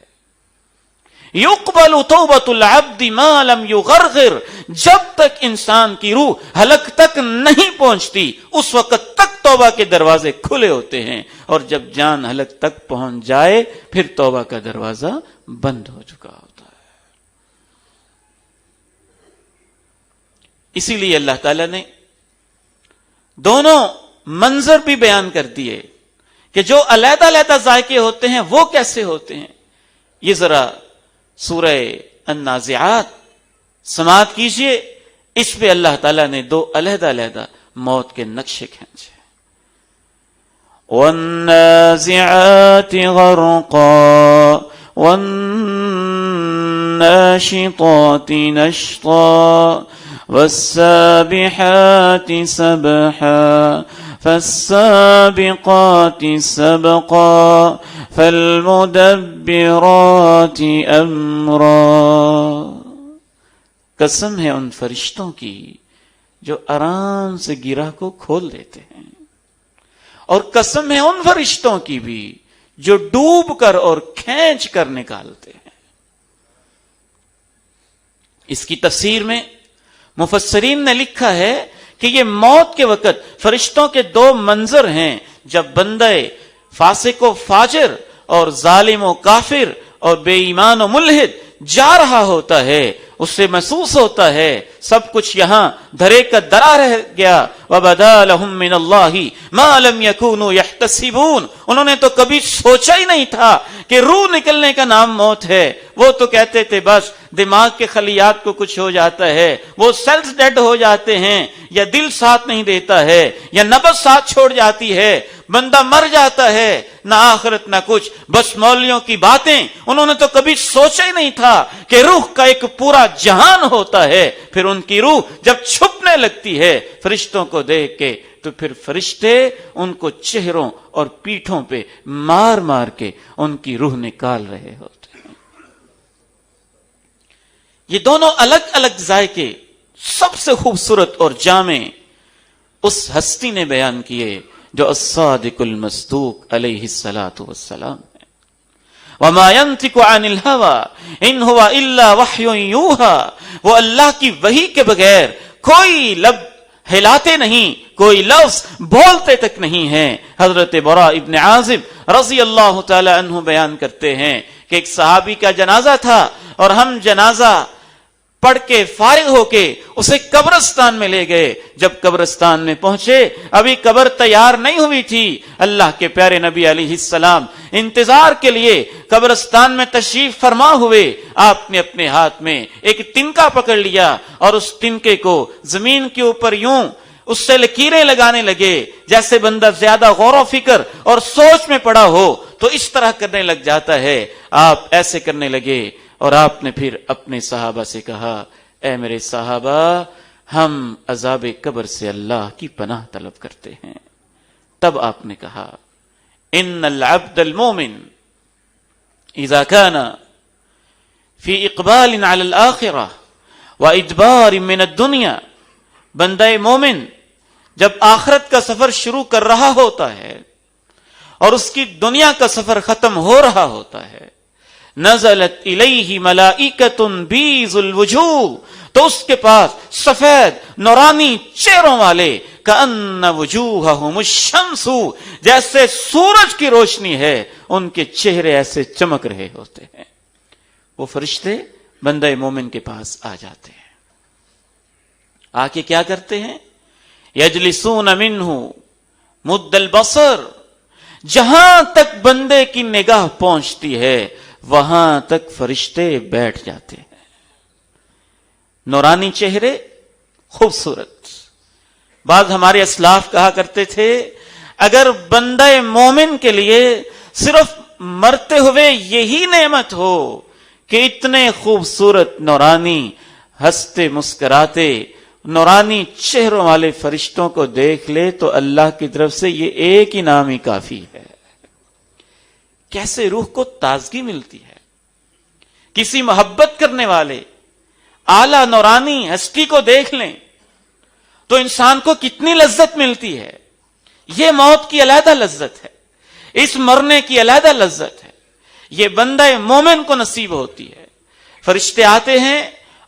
يُقْبَلُ تَوْبَةُ الْعَبْدِ مَا لَمْ يُغَرْغِرْ، جب تک انسان کی روح حلق تک نہیں پہنچتی اس وقت تک توبہ کے دروازے کھلے ہوتے ہیں، اور جب جان حلق تک پہنچ جائے پھر توبہ کا دروازہ بند ہو چکا ہوتا ہے۔ اسی لیے اللہ تعالیٰ نے دونوں منظر بھی بیان کر دیے کہ جو علیحدہ علیحدہ ذائقے ہوتے ہیں وہ کیسے ہوتے ہیں۔ یہ ذرا سورہ النازعات سماعت کیجئے، اس پہ اللہ تعالیٰ نے دو علیحدہ علیحدہ موت کے نقشے کھینچے۔ وَالنَّازِعَاتِ غَرْقًا وَالنَّاشِطَاتِ نَشْطًا وَالسَّابِحَاتِ سَبْحًا فَالسَّابِقَاتِ سَبْقًا فَالْمُدَبِّرَاتِ أَمْرًا، قسم ہے ان فرشتوں کی جو آرام سے گرہ کو کھول دیتے ہیں، اور قسم ہے ان فرشتوں کی بھی جو ڈوب کر اور کھینچ کر نکالتے ہیں۔ اس کی تفسیر میں مفسرین نے لکھا ہے کہ یہ موت کے وقت فرشتوں کے دو منظر ہیں، جب بندہ فاسق و فاجر اور ظالم و کافر اور بے ایمان و ملحد جا رہا ہوتا ہے اسے محسوس ہوتا ہے سب کچھ یہاں دھرے کا درا رہ گیا. وَبَدَا لَهُم مِّنَ اللَّهِ مَا لَمْ يَكُونُوا يَحْتَسِبُونَ. انہوں نے تو کبھی سوچا ہی نہیں تھا کہ روح نکلنے کا نام موت ہے. وہ تو کہتے تھے بس دماغ کے خلیات کو کچھ ہو جاتا ہے, وہ سیلز ڈیڈ ہو جاتے ہیں, یا دل ساتھ نہیں دیتا ہے, یا نبض ساتھ چھوڑ جاتی ہے, بندہ مر جاتا ہے, نہ آخرت نہ کچھ, بس مولویوں کی باتیں. انہوں نے تو کبھی سوچا ہی نہیں تھا کہ روح کا ایک پورا جہان ہوتا ہے. پھر ان کی روح جب چھپنے لگتی ہے فرشتوں کو دیکھ کے, تو پھر فرشتے ان کو چہروں اور پیٹھوں پہ مار مار کے ان کی روح نکال رہے ہوتے ہیں. یہ دونوں الگ الگ ذائقے سب سے خوبصورت اور جامع اس ہستی نے بیان کیے جو الصادق المصدوق علیہ الصلوۃ والسلام ہے. وما ينطق عن الهوى ان هو الا وحی یوحى. وہ اللہ کی وحی کے بغیر کوئی لب ہلاتے نہیں, کوئی لفظ بولتے تک نہیں ہیں. حضرت براء ابن عازب رضی اللہ تعالی عنہ بیان کرتے ہیں کہ ایک صحابی کا جنازہ تھا اور ہم جنازہ پڑھ کے فارغ ہو کے اسے قبرستان میں لے گئے. جب قبرستان میں پہنچے ابھی قبر تیار نہیں ہوئی تھی. اللہ کے پیارے نبی علیہ السلام انتظار کے لیے قبرستان میں تشریف فرما ہوئے. آپ نے اپنے ہاتھ میں ایک تنکا پکڑ لیا اور اس تنکے کو زمین کے اوپر یوں اس سے لکیریں لگانے لگے جیسے بندہ زیادہ غور و فکر اور سوچ میں پڑا ہو تو اس طرح کرنے لگ جاتا ہے. آپ ایسے کرنے لگے اور آپ نے پھر اپنے صحابہ سے کہا, اے میرے صحابہ, ہم عذاب قبر سے اللہ کی پناہ طلب کرتے ہیں. تب آپ نے کہا, ان العبد المومن اذا كان في اقبال على الاخرة وادبار من الدنيا. بندہ مومن جب آخرت کا سفر شروع کر رہا ہوتا ہے اور اس کی دنیا کا سفر ختم ہو رہا ہوتا ہے, نزلت الیہ ملائکۃ بیض الوجوہ, تو اس کے پاس سفید نورانی چہروں والے کأن وجوہہم الشمس, جیسے سورج کی روشنی ہے ان کے چہرے ایسے چمک رہے ہوتے ہیں. وہ فرشتے بندہ مومن کے پاس آ جاتے ہیں. آ کے کیا کرتے ہیں؟ یجلسون منہ مد البصر, جہاں تک بندے کی نگاہ پہنچتی ہے وہاں تک فرشتے بیٹھ جاتے ہیں. نورانی چہرے, خوبصورت. بعض ہمارے اسلاف کہا کرتے تھے اگر بندہ مومن کے لیے صرف مرتے ہوئے یہی نعمت ہو کہ اتنے خوبصورت نورانی ہنستے مسکراتے نورانی چہروں والے فرشتوں کو دیکھ لے تو اللہ کی طرف سے یہ ایک انعام ہی کافی ہے. کیسے روح کو تازگی ملتی ہے. کسی محبت کرنے والے اعلی نورانی ہستی کو دیکھ لیں تو انسان کو کتنی لذت ملتی ہے. یہ موت کی علیحدہ لذت ہے, اس مرنے کی علیحدہ لذت ہے. یہ بندہ مومن کو نصیب ہوتی ہے. فرشتے آتے ہیں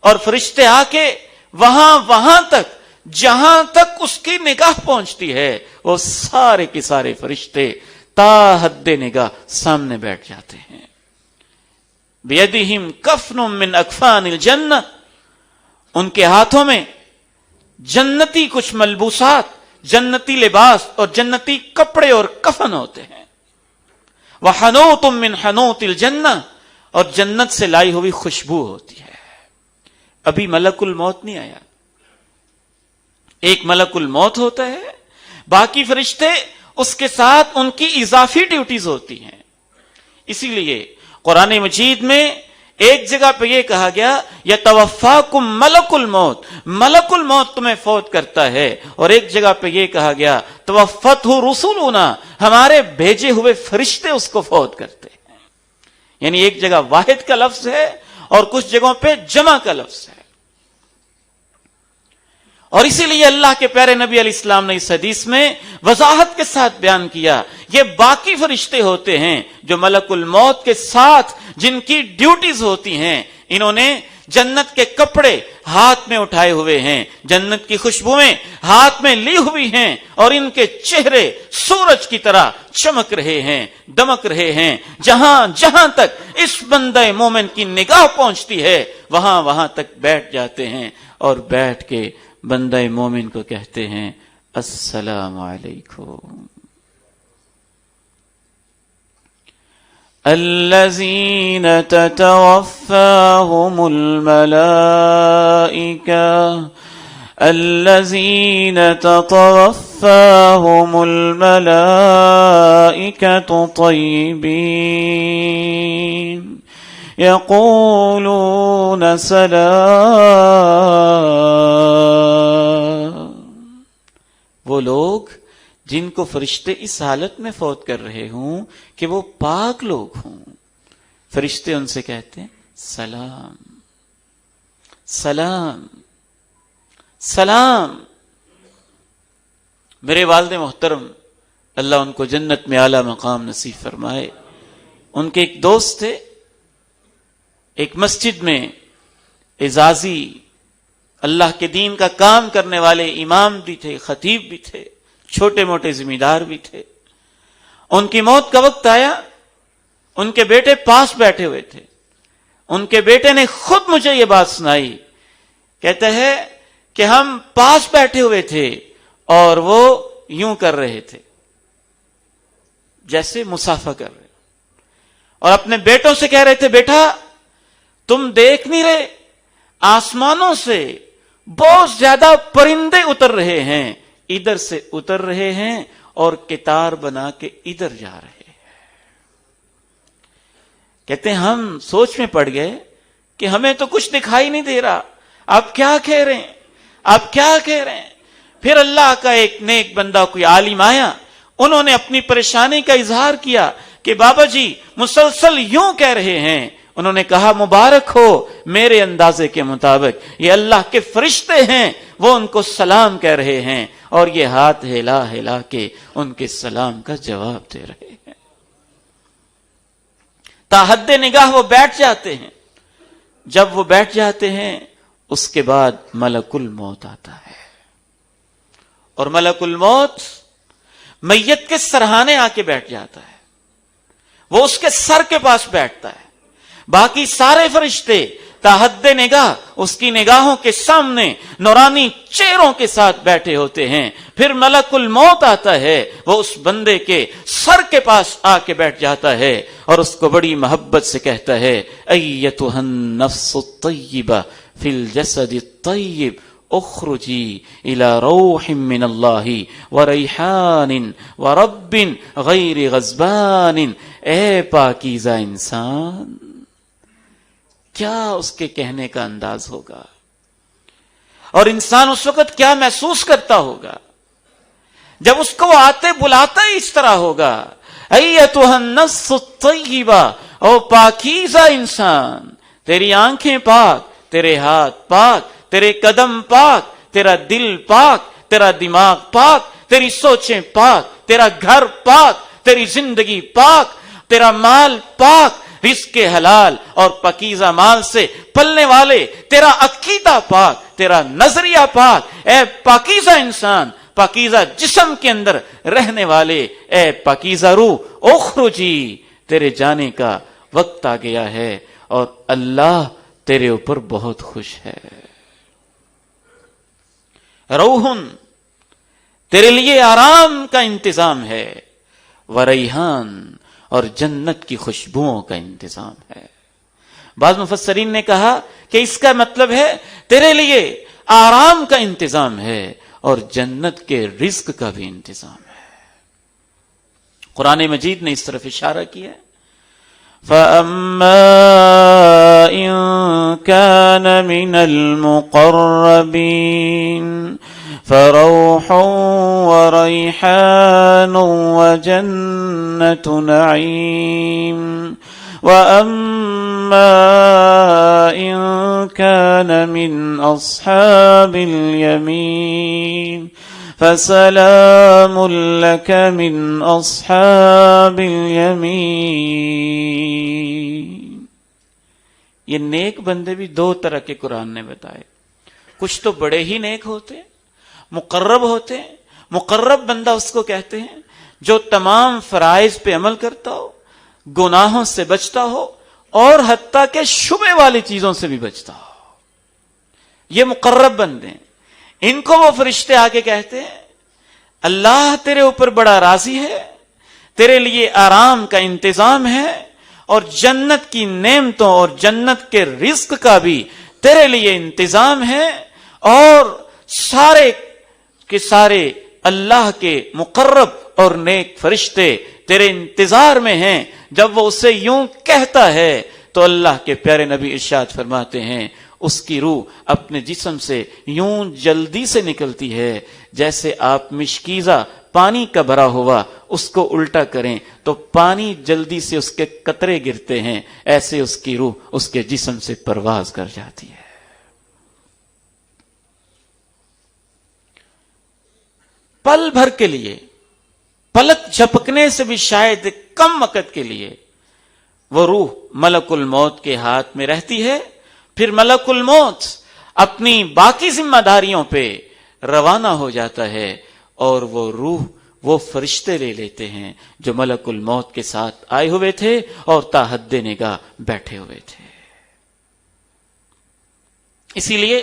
اور فرشتے آ کے وہاں تک جہاں تک اس کی نگاہ پہنچتی ہے وہ سارے کے سارے فرشتے تا حد نگاہ سامنے بیٹھ جاتے ہیں. بیدہم کفن من اکفان الجنہ, ان کے ہاتھوں میں جنتی کچھ ملبوسات, جنتی لباس اور جنتی کپڑے اور کفن ہوتے ہیں. وحنوط من حنوط الجنہ, اور جنت سے لائی ہوئی خوشبو ہوتی ہے. ابھی ملک الموت نہیں آیا. ایک ملک الموت ہوتا ہے, باقی فرشتے اس کے ساتھ ان کی اضافی ڈیوٹیز ہوتی ہیں. اسی لیے قرآن مجید میں ایک جگہ پہ یہ کہا گیا یتوفاکم ملک الموت, ملک الموت تمہیں فوت کرتا ہے, اور ایک جگہ پہ یہ کہا گیا توفتہ رسولنا, ہمارے بھیجے ہوئے فرشتے اس کو فوت کرتے ہیں. یعنی ایک جگہ واحد کا لفظ ہے اور کچھ جگہوں پہ جمع کا لفظ ہے. اور اسی لیے اللہ کے پیارے نبی علیہ السلام نے اس حدیث میں وضاحت کے ساتھ بیان کیا یہ باقی فرشتے ہوتے ہیں جو ملک الموت کے ساتھ جن کی ڈیوٹیز ہوتی ہیں. انہوں نے جنت کے کپڑے ہاتھ میں اٹھائے ہوئے ہیں، جنت کی خوشبوئیں ہاتھ میں لی ہوئی ہیں، اور ان کے چہرے سورج کی طرح چمک رہے ہیں، دمک رہے ہیں۔ جہاں جہاں تک اس بندہ مومن کی نگاہ پہنچتی ہے وہاں وہاں تک بیٹھ جاتے ہیں، اور بیٹھ کے بندہ مومن کو کہتے ہیں السلام علیکم۔ الذین تتوفاہم الملائکہ الذین تتوفاہم الملائکۃ طیبین یقولون سلام۔ وہ لوگ جن کو فرشتے اس حالت میں فوت کر رہے ہوں کہ وہ پاک لوگ ہوں، فرشتے ان سے کہتے ہیں سلام سلام سلام۔ میرے والد محترم اللہ ان کو جنت میں اعلی مقام نصیب فرمائے، ان کے ایک دوست تھے، ایک مسجد میں اعزازی اللہ کے دین کا کام کرنے والے امام بھی تھے، خطیب بھی تھے، چھوٹے موٹے ذمہ دار بھی تھے۔ ان کی موت کا وقت آیا، ان کے بیٹے پاس بیٹھے ہوئے تھے، ان کے بیٹے نے خود مجھے یہ بات سنائی، کہتا ہے کہ ہم پاس بیٹھے ہوئے تھے اور وہ یوں کر رہے تھے جیسے مصافحہ کر رہے، اور اپنے بیٹوں سے کہہ رہے تھے بیٹا تم دیکھ نہیں رہے آسمانوں سے بہت زیادہ پرندے اتر رہے ہیں، ادھر سے اتر رہے ہیں اور قطار بنا کے ادھر جا رہے ہیں۔ کہتے ہیں ہم سوچ میں پڑ گئے کہ ہمیں تو کچھ دکھائی نہیں دے رہا، آپ کیا کہہ رہے ہیں، آپ کیا کہہ رہے ہیں؟ پھر اللہ کا ایک نیک بندہ کوئی عالم آیا، انہوں نے اپنی پریشانی کا اظہار کیا کہ بابا جی مسلسل یوں کہہ رہے ہیں۔ انہوں نے کہا مبارک ہو، میرے اندازے کے مطابق یہ اللہ کے فرشتے ہیں، وہ ان کو سلام کہہ رہے ہیں، اور یہ ہاتھ ہلا ہلا کے ان کے سلام کا جواب دے رہے ہیں۔ تا حد نگاہ وہ بیٹھ جاتے ہیں، جب وہ بیٹھ جاتے ہیں اس کے بعد ملک الموت آتا ہے، اور ملک الموت میت کے سرہانے آ کے بیٹھ جاتا ہے، وہ اس کے سر کے پاس بیٹھتا ہے، باقی سارے فرشتے تا حد نگاہ اس کی نگاہوں کے سامنے نورانی چہروں کے ساتھ بیٹھے ہوتے ہیں۔ پھر ملک الموت آتا ہے، وہ اس بندے کے سر کے پاس آ کے بیٹھ جاتا ہے اور اس کو بڑی محبت سے کہتا ہے ایتھا النفس الطیبہ فی الجسد الطیب اخرجی الى روح من اللہ وریحان ورب غیر غضبان۔ اے پاکیزہ انسان، کیا اس کے کہنے کا انداز ہوگا، اور انسان اس وقت کیا محسوس کرتا ہوگا جب اس کو آتے بلاتا ہی اس طرح ہوگا ایتھا النفس الطیبہ، او پاکیزہ انسان، تیری آنکھیں پاک، تیرے ہاتھ پاک، تیرے قدم پاک، تیرا دل پاک، تیرا دماغ پاک، تیری سوچیں پاک، تیرا گھر پاک، تیری زندگی پاک، تیرا مال پاک، رزق حلال اور پاکیزہ مال سے پلنے والے، تیرا عقیدہ پاک، تیرا نظریہ پاک۔ اے پاکیزہ انسان، پاکیزہ جسم کے اندر رہنے والے، اے پاکیزہ روح، اخرجی، تیرے جانے کا وقت آ گیا ہے اور اللہ تیرے اوپر بہت خوش ہے۔ روحن، تیرے لیے آرام کا انتظام ہے، وریحان، اور جنت کی خوشبوؤں کا انتظام ہے۔ بعض مفسرین نے کہا کہ اس کا مطلب ہے تیرے لیے آرام کا انتظام ہے اور جنت کے رزق کا بھی انتظام ہے۔ قرآن مجید نے اس طرف اشارہ کیا ہے فَأَمَّا إِن كَانَ مِنَ الْمُقَرَّبِينَ فَرَوْحٌ وَرَيْحَانٌ وَجَنَّةُ نَعِيمٍ وَأَمَّا إِن كَانَ مِنْ أَصْحَابِ الْيَمِينِ فَسَلَامٌ لَكَ مِنْ أَصْحَابِ الْيَمِينِ۔ یہ نیک بندے بھی دو طرح کے قرآن نے بتائے. کچھ تو بڑے ہی نیک ہوتے ہیں, مقرب ہوتے ہیں. مقرب بندہ اس کو کہتے ہیں جو تمام فرائض پہ عمل کرتا ہو, گناہوں سے بچتا ہو, اور حتیٰ کہ شبہ والی چیزوں سے بھی بچتا ہو. یہ مقرب بندے ہیں. ان کو وہ فرشتے آ کے کہتے ہیں اللہ تیرے اوپر بڑا راضی ہے, تیرے لیے آرام کا انتظام ہے, اور جنت کی نعمتوں اور جنت کے رزق کا بھی تیرے لیے انتظام ہے, اور سارے کے سارے اللہ کے مقرب اور نیک فرشتے تیرے انتظار میں ہیں. جب وہ اسے یوں کہتا ہے تو اللہ کے پیارے نبی ارشاد فرماتے ہیں اس کی روح اپنے جسم سے یوں جلدی سے نکلتی ہے جیسے آپ مشکیزہ پانی کا بھرا ہوا اس کو الٹا کریں تو پانی جلدی سے اس کے قطرے گرتے ہیں, ایسے اس کی روح اس کے جسم سے پرواز کر جاتی ہے. پل بھر کے لیے, پلک جھپکنے سے بھی شاید کم وقت کے لیے وہ روح ملک الموت کے ہاتھ میں رہتی ہے. پھر ملک الموت اپنی باقی ذمہ داریوں پہ روانہ ہو جاتا ہے, اور وہ روح وہ فرشتے لے لیتے ہیں جو ملک الموت کے ساتھ آئے ہوئے تھے اور تا حد نگاہ بیٹھے ہوئے تھے. اسی لیے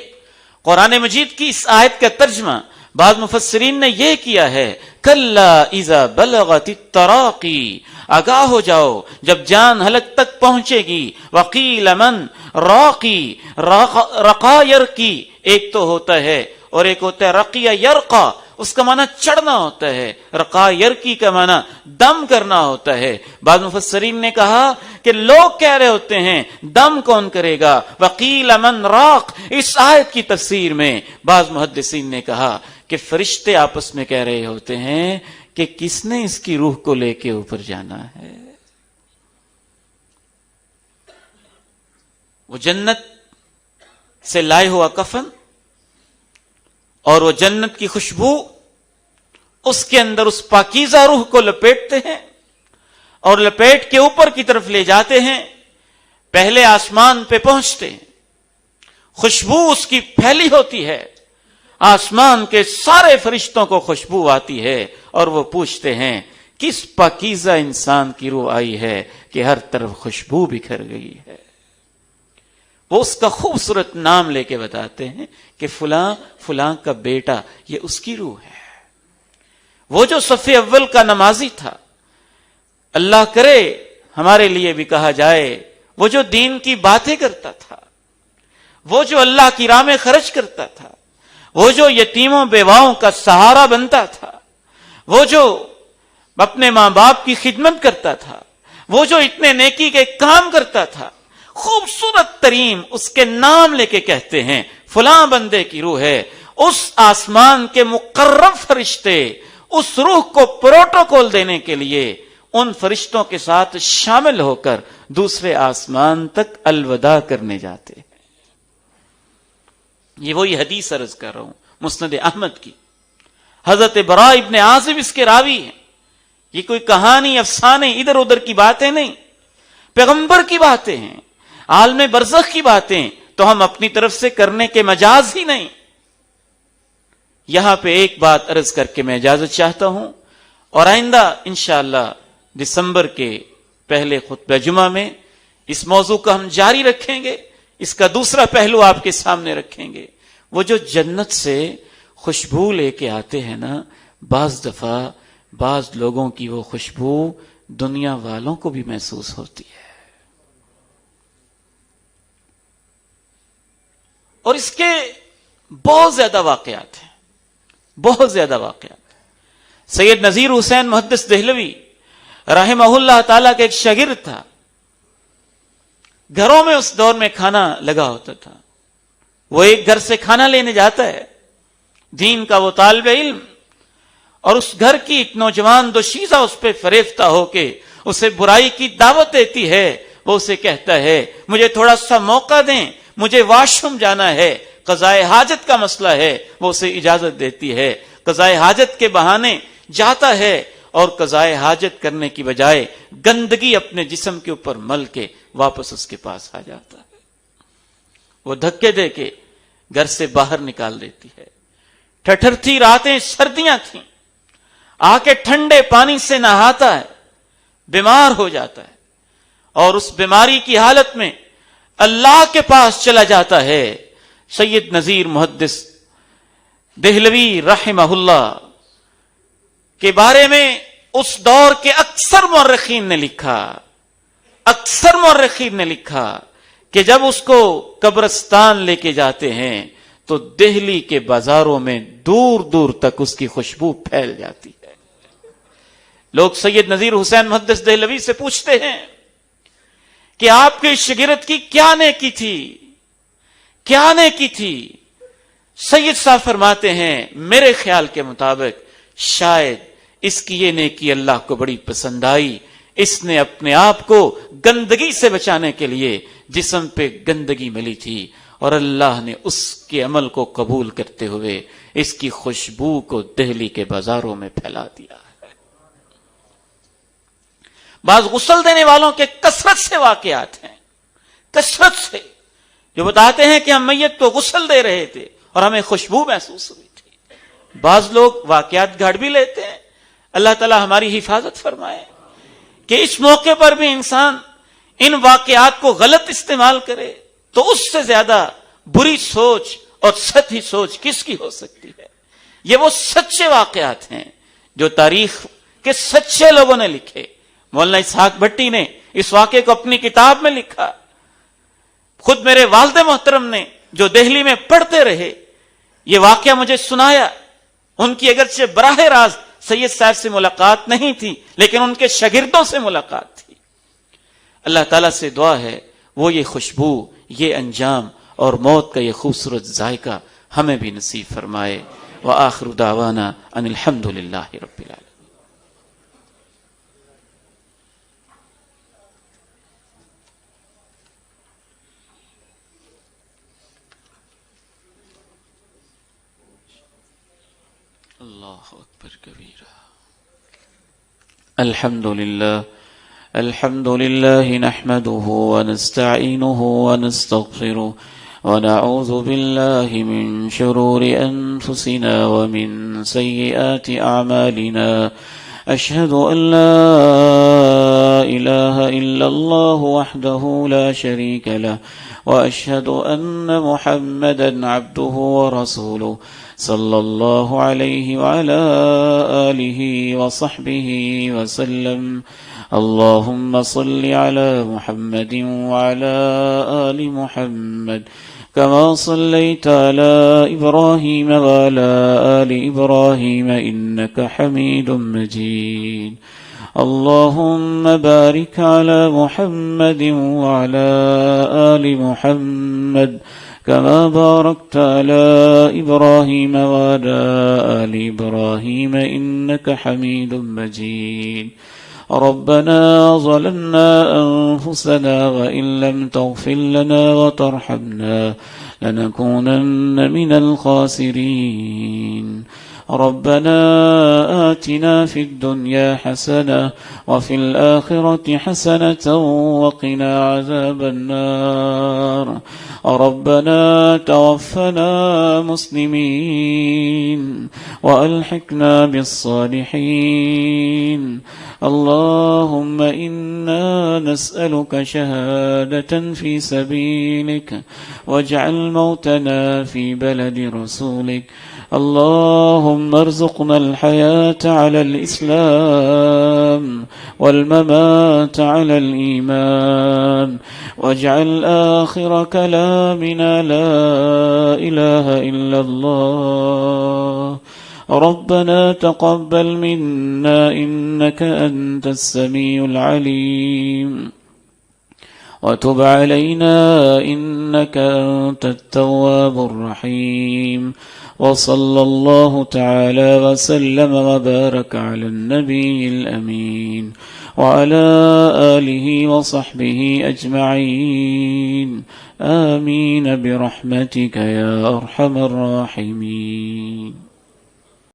قرآن مجید کی اس آیت کا ترجمہ بعض مفسرین نے یہ کیا ہے کلا اذا بلغت التراقی, آگاہ ہو جاؤ جب جان حلق تک پہنچے گی. وقیل من راقی, رقا یرقی ایک تو ہوتا ہے, اور ایک ہوتا ہے رقیہ یرقا, اس کا معنی چڑھنا ہوتا ہے. رقا یرقی کا معنی دم کرنا ہوتا ہے. بعض مفسرین نے کہا کہ لوگ کہہ رہے ہوتے ہیں دم کون کرے گا. وقیل من راق, اس آیت کی تفسیر میں بعض محدثین نے کہا کہ فرشتے آپس میں کہہ رہے ہوتے ہیں کہ کس نے اس کی روح کو لے کے اوپر جانا ہے. وہ جنت سے لائے ہوا کفن اور وہ جنت کی خوشبو اس کے اندر اس پاکیزہ روح کو لپیٹتے ہیں اور لپیٹ کے اوپر کی طرف لے جاتے ہیں. پہلے آسمان پہ پہنچتے ہیں, خوشبو اس کی پھیلی ہوتی ہے, آسمان کے سارے فرشتوں کو خوشبو آتی ہے, اور وہ پوچھتے ہیں کس پاکیزہ انسان کی روح آئی ہے کہ ہر طرف خوشبو بکھر گئی ہے. وہ اس کا خوبصورت نام لے کے بتاتے ہیں کہ فلاں فلاں کا بیٹا, یہ اس کی روح ہے. وہ جو صف اول کا نمازی تھا, اللہ کرے ہمارے لیے بھی کہا جائے, وہ جو دین کی باتیں کرتا تھا, وہ جو اللہ کی راہ میں خرچ کرتا تھا, وہ جو یتیموں بیواؤں کا سہارا بنتا تھا, وہ جو اپنے ماں باپ کی خدمت کرتا تھا, وہ جو اتنے نیکی کے کام کرتا تھا, خوبصورت ترین اس کے نام لے کے کہتے ہیں فلاں بندے کی روح ہے. اس آسمان کے مقرب فرشتے اس روح کو پروٹوکول دینے کے لیے ان فرشتوں کے ساتھ شامل ہو کر دوسرے آسمان تک الوداع کرنے جاتے ہیں. یہ وہی حدیث عرض کر رہا ہوں مسند احمد کی, حضرت براء ابن عازب اس کے راوی ہیں. یہ کوئی کہانی افسانے ادھر ادھر کی باتیں نہیں, پیغمبر کی باتیں ہیں, عالم برزخ کی باتیں تو ہم اپنی طرف سے کرنے کے مجاز ہی نہیں. یہاں پہ ایک بات عرض کر کے میں اجازت چاہتا ہوں, اور آئندہ انشاءاللہ دسمبر کے پہلے خطبہ جمعہ میں اس موضوع کو ہم جاری رکھیں گے. اس کا دوسرا پہلو آپ کے سامنے رکھیں گے. وہ جو جنت سے خوشبو لے کے آتے ہیں نا, بعض دفعہ بعض لوگوں کی وہ خوشبو دنیا والوں کو بھی محسوس ہوتی ہے. اور اس کے بہت زیادہ واقعات ہیں, بہت زیادہ واقعات. سید نذیر حسین محدث دہلوی رحمہ اللہ تعالیٰ کا ایک شاگرد تھا. گھروں میں اس دور میں کھانا لگا ہوتا تھا. وہ ایک گھر سے کھانا لینے جاتا ہے, دین کا وہ طالب علم, اور اس گھر کی ایک نوجوان دوشیزہ اس پہ فریفتہ ہو کے اسے برائی کی دعوت دیتی ہے. وہ اسے کہتا ہے مجھے تھوڑا سا موقع دیں, مجھے واش روم جانا ہے, قضائے حاجت کا مسئلہ ہے. وہ اسے اجازت دیتی ہے, قضائے حاجت کے بہانے جاتا ہے, اور قضائے حاجت کرنے کی بجائے گندگی اپنے جسم کے اوپر مل کے واپس اس کے پاس آ جاتا ہے. وہ دھکے دے کے گھر سے باہر نکال دیتی ہے. ٹھٹھرتی راتیں سردیاں تھیں، آ کے ٹھنڈے پانی سے نہاتا ہے، بیمار ہو جاتا ہے، اور اس بیماری کی حالت میں اللہ کے پاس چلا جاتا ہے. سید نذیر محدث دہلوی رحمہ اللہ کے بارے میں اس دور کے اکثر مورخین نے لکھا کہ جب اس کو قبرستان لے کے جاتے ہیں تو دہلی کے بازاروں میں دور دور تک اس کی خوشبو پھیل جاتی ہے. لوگ سید نذیر حسین محدث دہلوی سے پوچھتے ہیں کہ آپ کے شاگرد کی کیا نیکی تھی؟ سید صاحب فرماتے ہیں میرے خیال کے مطابق شاید اس کی یہ نیکی اللہ کو بڑی پسند آئی. اس نے اپنے آپ کو گندگی سے بچانے کے لیے جسم پہ گندگی ملی تھی اور اللہ نے اس کے عمل کو قبول کرتے ہوئے اس کی خوشبو کو دہلی کے بازاروں میں پھیلا دیا. بعض غسل دینے والوں کے کثرت سے واقعات ہیں، کثرت سے، جو بتاتے ہیں کہ ہم میت کو غسل دے رہے تھے اور ہمیں خوشبو محسوس ہوئی تھی. بعض لوگ واقعات گھڑ بھی لیتے ہیں. اللہ تعالی ہماری حفاظت فرمائے کہ اس موقع پر بھی انسان ان واقعات کو غلط استعمال کرے تو اس سے زیادہ بری سوچ اور سطحی سوچ کس کی ہو سکتی ہے. یہ وہ سچے واقعات ہیں جو تاریخ کے سچے لوگوں نے لکھے. مولانا اسحاق بھٹی نے اس واقعے کو اپنی کتاب میں لکھا. خود میرے والد محترم نے جو دہلی میں پڑھتے رہے یہ واقعہ مجھے سنایا. ان کی اگرچہ براہ راست سید صاحب سے ملاقات نہیں تھی لیکن ان کے شاگردوں سے ملاقات تھی. اللہ تعالیٰ سے دعا ہے وہ یہ خوشبو، یہ انجام اور موت کا یہ خوبصورت ذائقہ ہمیں بھی نصیب فرمائے. وآخر دعوانا ان الحمد للہ رب العالمین. اللہ اکبر کبیرہ. الحمد لله نحمده ونستعينه ونستغفره ونعوذ بالله من شرور أنفسنا ومن سيئات أعمالنا. أشهد أن لا إله إلا الله وحده لا شريك له وأشهد أن محمدا عبده ورسوله صلى الله عليه وعلى آله وصحبه وسلم. اللهم صل على محمد وعلى آل محمد كما صليت على إبراهيم وعلى آل إبراهيم إنك حميد مجيد. اللهم بارك على محمد وعلى آل محمد كما باركت على إبراهيم وعلى آل إبراهيم إنك حميد مجيد. ربنا ظلمنا أنفسنا وإن لم تغفر لنا وترحمنا لنكونن من الخاسرين. ربنا آتنا في الدنيا حسنة وفي الآخرة حسنة وقنا عذاب النار. ربنا توفنا مسلمين وألحقنا بالصالحين. اللهم إنا نسألك شهادة في سبيلك واجعل موتنا في بلد رسولك. اللهم ارزقنا الحياة على الإسلام والممات على الإيمان واجعل آخر كلامنا لا إله إلا الله. ربنا تقبل منا إنك أنت السميع العليم وتب علينا إنك أنت التواب الرحيم. وصلى الله تعالى وسلم وبارك على النبي الأمين وعلى آله وصحبه أجمعين. آمين برحمتك يا أرحم الراحمين.